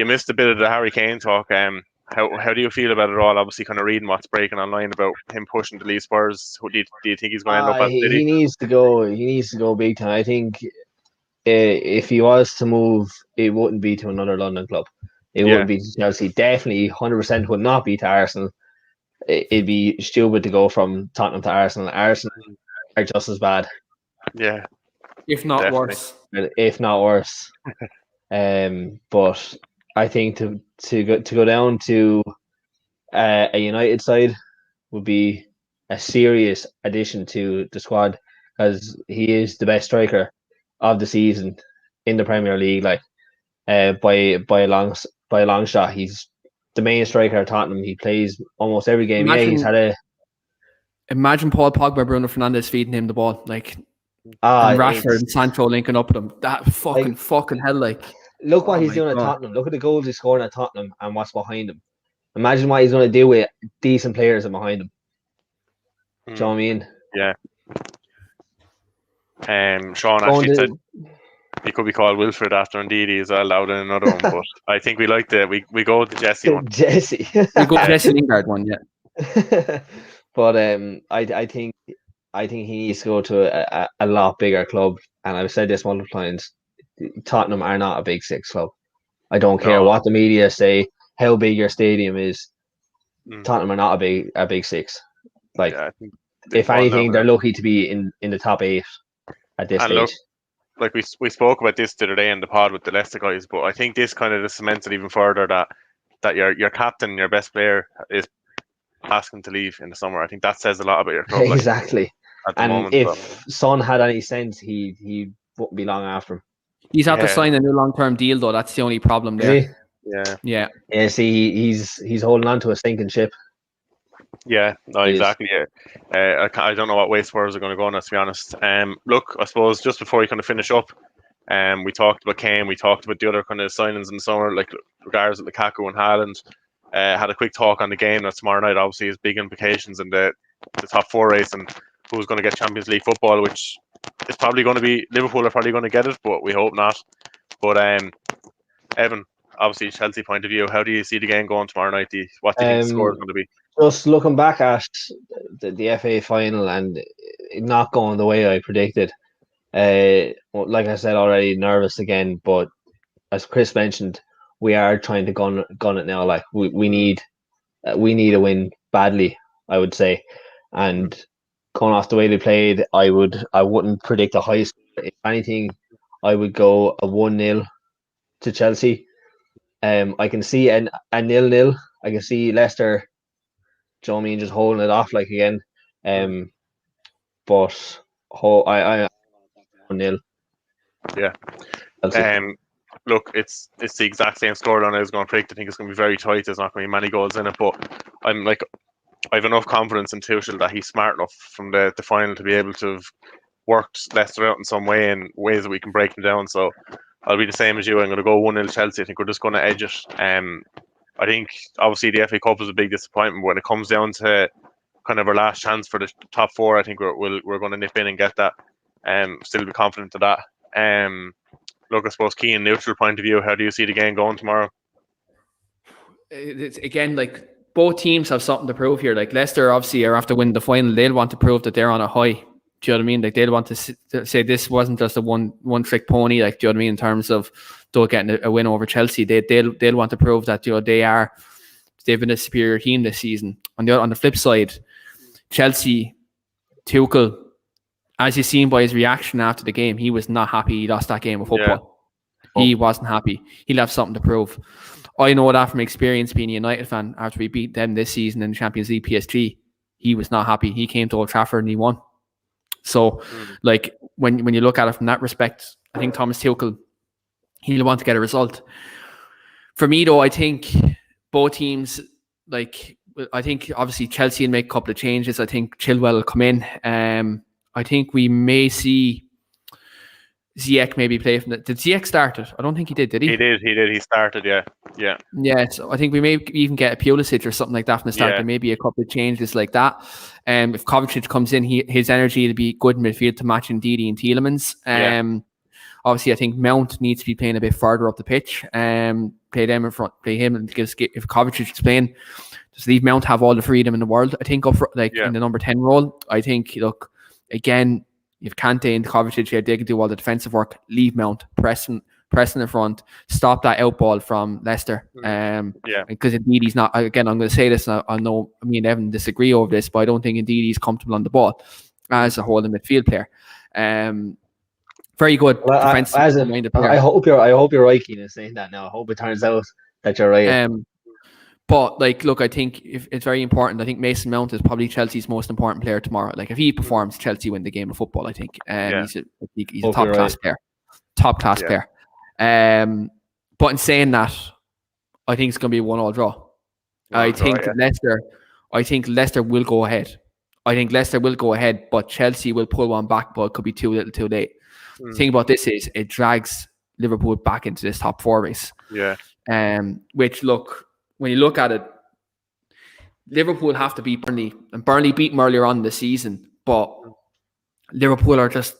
missed a bit of the Harry Kane talk. How do you feel about it all? Obviously, kind of reading what's breaking online about him pushing to leave Spurs. Do you think he's going to end up at City? He needs to go. He needs to go big time. I think if he was to move, it wouldn't be to another London club. It wouldn't be to Chelsea. Definitely, 100% would not be to Arsenal. It'd be stupid to go from Tottenham to Arsenal. Arsenal are just as bad. Yeah, if not definitely. worse. If not worse. But I think to go down to a United side would be a serious addition to the squad, because he is the best striker of the season in the Premier League. Like by a long shot, he's the main striker at Tottenham. He plays almost every game. Imagine Paul Pogba, Bruno Fernandes feeding him the ball, like, and Rashford and Sancho linking up with him. That fucking hell, like. Look what he's doing at Tottenham. Look at the goals he's scoring at Tottenham and what's behind him. Imagine what he's going to do with decent players behind him. Do you know what I mean? Yeah. Sean actually said he could be called Wilfred after Ndidi as well, out in another one, but I think we like we go with the Jesse one. Jesse. We go Jesse Lingard one, yeah. But I think he needs to go to a lot bigger club, and I've said this multiple times. Tottenham are not a big six club. I don't care what the media say, how big your stadium is. Tottenham are not a big six. Like, if anything, they're lucky to be in the top 8 at this stage. Look, like we spoke about this the other day in the pod with the Leicester guys, but I think this kind of just cements it even further that your captain, your best player, is asking to leave in the summer. I think that says a lot about your club. Exactly. At the and moment, if Son had any sense, he wouldn't be long after him. He's had to sign a new long-term deal, though. That's the only problem there. Yeah. See, he's holding on to a sinking ship. Yeah, no, exactly. Yeah, I don't know what way Spurs are going to go on, to be honest. Look, I suppose just before we kind of finish up, we talked about Kane, we talked about the other kind of signings in the summer, like regards of Lukaku and Haaland. Had a quick talk on the game that's tomorrow night. Obviously, has big implications in the top 4 race and who's going to get Champions League football, which is probably going to be Liverpool are probably going to get it, but we hope not. But Evan, obviously Chelsea point of view, how do you see the game going tomorrow night? What do you think the score is going to be? Just looking back at the FA final and it not going the way I predicted, like I said already, nervous again. But as Chris mentioned, we are trying to gun it now. Like we need a win badly, I would say. And going off the way they played, I wouldn't predict a high score. If anything, I would go a 1-0 to Chelsea. I can see a 0-0. I can see Leicester, do you know what I mean, just holding it off like again. But I 1-0. Yeah. Look, it's the exact same scoreline I was going to predict. I think it's going to be very tight. There's not going to be many goals in it, but I have enough confidence in Tuchel that he's smart enough from the final to be able to have worked Leicester out in some way, in ways that we can break them down. So I'll be the same as you. I'm going to go 1-0 Chelsea. I think we're just going to edge it. I think obviously the FA Cup was a big disappointment. When it comes down to kind of our last chance for the top 4, I think we're going to nip in and get that. Still be confident of that. Look, I suppose, Keane, neutral point of view, how do you see the game going tomorrow? It's, again, like, both teams have something to prove here. Like, Leicester obviously are after winning the final. They'll want to prove that they're on a high. Do you know what I mean? Like, they'll want to say this wasn't just a one trick pony. Like, do you know what I mean? In terms of though getting a win over Chelsea, they'll want to prove that, you know, they've been a superior team this season. On the flip side, Chelsea, Tuchel, as you've seen by his reaction after the game, he was not happy he lost that game of football. Yeah. He wasn't happy. He'll have something to prove. I know that from experience being a United fan. After we beat them this season in the Champions League PSG, he was not happy. He came to Old Trafford and he won. So, like, when you look at it from that respect, I think Thomas Tuchel, he'll want to get a result. For me, though, I think both teams, like, I think obviously Chelsea will make a couple of changes. I think Chilwell will come in. I think we may see Ziyech maybe play from did Ziyech start it? I don't think he did he? He did. He started, yeah. So I think we may even get a Pulisic or something like that from the start. There may be a couple of changes like that. If Kovacic comes in, his energy will be good in midfield to match Ndidi and Tielemans. Obviously, I think Mount needs to be playing a bit further up the pitch. Play them in front, play him, and if Kovacic is playing, just leave Mount have all the freedom in the world. I think up in the number 10 role. I think again, if Kante and Kovacic, they can do all the defensive work. Leave Mount, pressing in front, stop that out ball from Leicester. Because Ndidi's not. Again, I'm going to say this. And I know me and Evan disagree over this, but I don't think Ndidi's comfortable on the ball as a holding midfield player. Very good defensive minded player. I hope you're right, Keane, saying that now. I hope it turns out that you're right. But I think if it's very important. I think Mason Mount is probably Chelsea's most important player tomorrow. If he performs, Chelsea win the game of football. I think he's a top class player. Top class player. But in saying that, I think it's going to be a 1-1 draw. I think Leicester will go ahead. But Chelsea will pull one back, but it could be too little, too late. The thing about this is it drags Liverpool back into this top 4 race. Which when you look at it, Liverpool have to beat Burnley, and Burnley beat them earlier on in the season, but Liverpool are just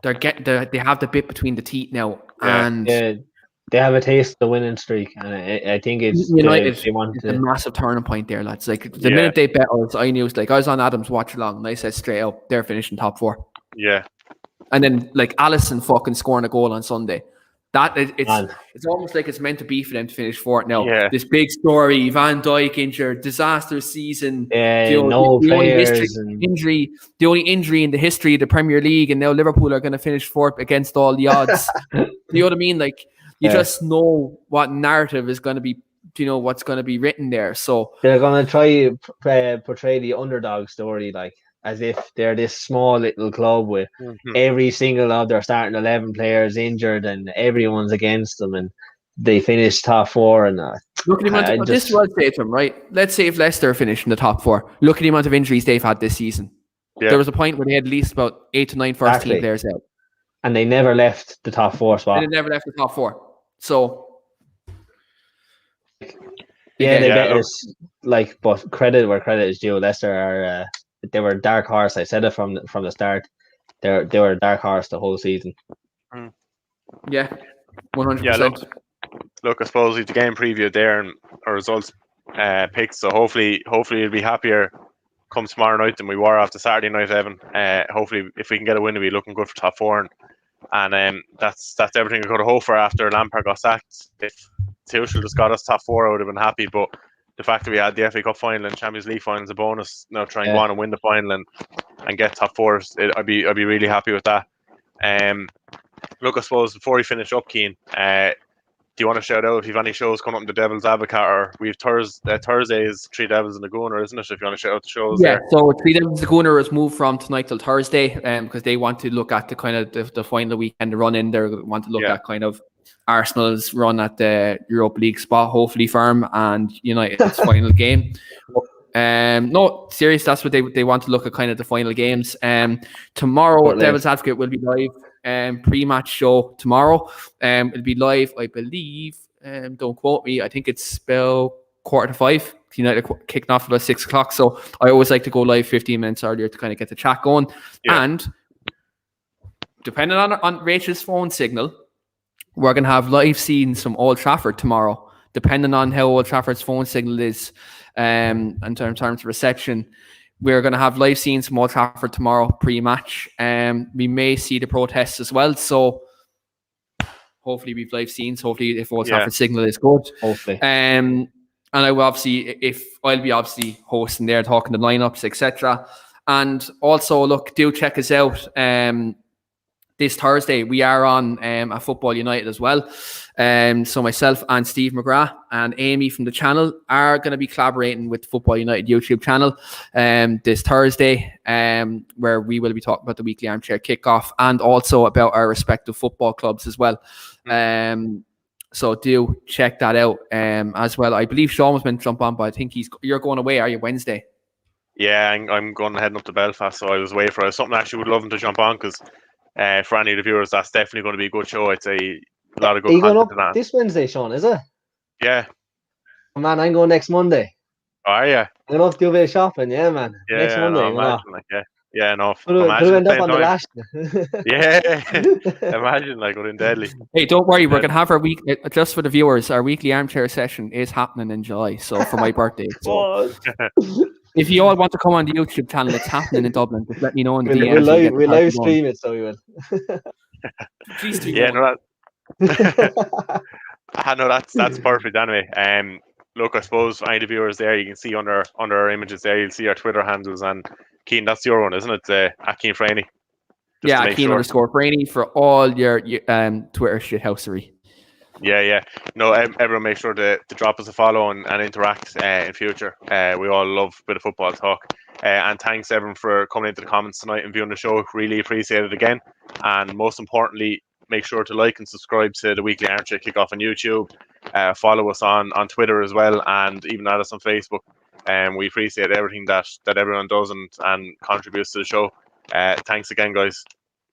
they have the bit between the teeth now, and they have a taste of the winning streak, and I think it's United. It's a massive turning point there, lads. The minute they bet us, I knew I was on Adam's watch along, and I said straight up, they're finishing top 4. And then Alisson fucking scoring a goal on Sunday. It's almost like it's meant to be for them to finish 4th now. This big story, Van Dijk injured, disaster season. The only injury in the history of the Premier League, and now Liverpool are going to finish 4th against all the odds. You know what I mean? You just know what narrative is going to be. What's going to be written there. So they're going to try to portray the underdog story, as if they're this small little club with every single of their starting 11 players injured and everyone's against them, and they finish top 4. And look at the amount of this is what I'd say to them, right? Let's say if Leicester finish in the top 4, look at the amount of injuries they've had this season. There was a point where they had at least about 8 to 9 first team players out, and they never left the top 4 spot. They never left the top 4. So they bet us but credit where credit is due. Leicester are. They were a dark horse. I said it from the start. They were a dark horse the whole season. 100%. Look, I suppose the game preview there and our results picked. So hopefully you'll be happier come tomorrow night than we were after Saturday night, Evan. Hopefully, if we can get a win, we'll be looking good for top 4. And that's everything we could have hoped for after Lampard got sacked. If Tuchel just got us top 4, I would have been happy. But the fact that we had the FA Cup final and Champions League final is a bonus. Now try and go on and win the final and get top 4. I'd be really happy with that. Look, I suppose before we finish up, Keane, do you want to shout out if you've any shows coming up in the Devil's Advocate, or we've Thursdays, Three Devils and the Gooner, isn't it? If you want to shout out the shows there. So Three Devils and the Gooner was moved from tonight till Thursday, because they want to look at the kind of the final weekend run in. They want to look at kind of Arsenal's run at the Europa League spot, hopefully firm, and United's final game. No, serious. That's what they want to look at, kind of the final games. Tomorrow, Devil's Advocate will be live. Pre-match show tomorrow. It'll be live, I believe. Don't quote me. I think it's about 4:45. United kicking off about 6 o'clock. So I always like to go live 15 minutes earlier to kind of get the chat going. And depending on Rachel's phone signal, we're going to have live scenes from Old Trafford tomorrow, depending on how Old Trafford's phone signal is in terms of reception. We're going to have live scenes from Old Trafford tomorrow, pre-match. We may see the protests as well. So hopefully we've live scenes. Hopefully if Old Trafford signal is good. Hopefully. And I will I'll be obviously hosting there, talking the lineups, etc. And also, look, do check us out. This Thursday, we are on a Football United as well. So myself and Steve McGrath and Amy from the channel are going to be collaborating with the Football United YouTube channel this Thursday, where we will be talking about the weekly armchair kickoff and also about our respective football clubs as well. So do check that out as well. I believe Sean was meant to jump on, but I think you're going away, are you, Wednesday? Yeah, I'm heading up to Belfast, so I was away for it. Something I actually would love him to jump on, because for any of the viewers, that's definitely going to be a good show. It's a lot of good Are you going content up this Wednesday, Sean, is it? Yeah. Oh, man, I'm going next Monday. Oh, yeah. I'm going to do a bit of shopping, yeah, man. Yeah, next Monday. no, imagine, like, yeah, no. Could Imagine end up on time. the lash. Yeah. Imagine, like, we're in deadly. Hey, don't worry, we're gonna have our week just for the viewers. Our weekly armchair session is happening in July, so for my birthday. So if you all want to come on the YouTube channel, it's happening in Dublin. Just let me know in the DMs. We'll live stream it, so we will. Please do. Yeah, no, that's perfect anyway. Look, I suppose for any of the viewers there, you can see under our images there, you'll see our Twitter handles, and Keane, that's your one, isn't it? At Keane Franey. Yeah, Keane_Franey for all your Twitter shithousery. Yeah. No, everyone make sure to drop us a follow and interact in future. We all love a bit of football talk. And thanks everyone for coming into the comments tonight and viewing the show. Really appreciate it again. And most importantly, make sure to like and subscribe to the Weekly Armchair Kickoff on YouTube. Follow us on Twitter as well, and even add us on Facebook. We appreciate everything that everyone does and contributes to the show. Thanks again, guys.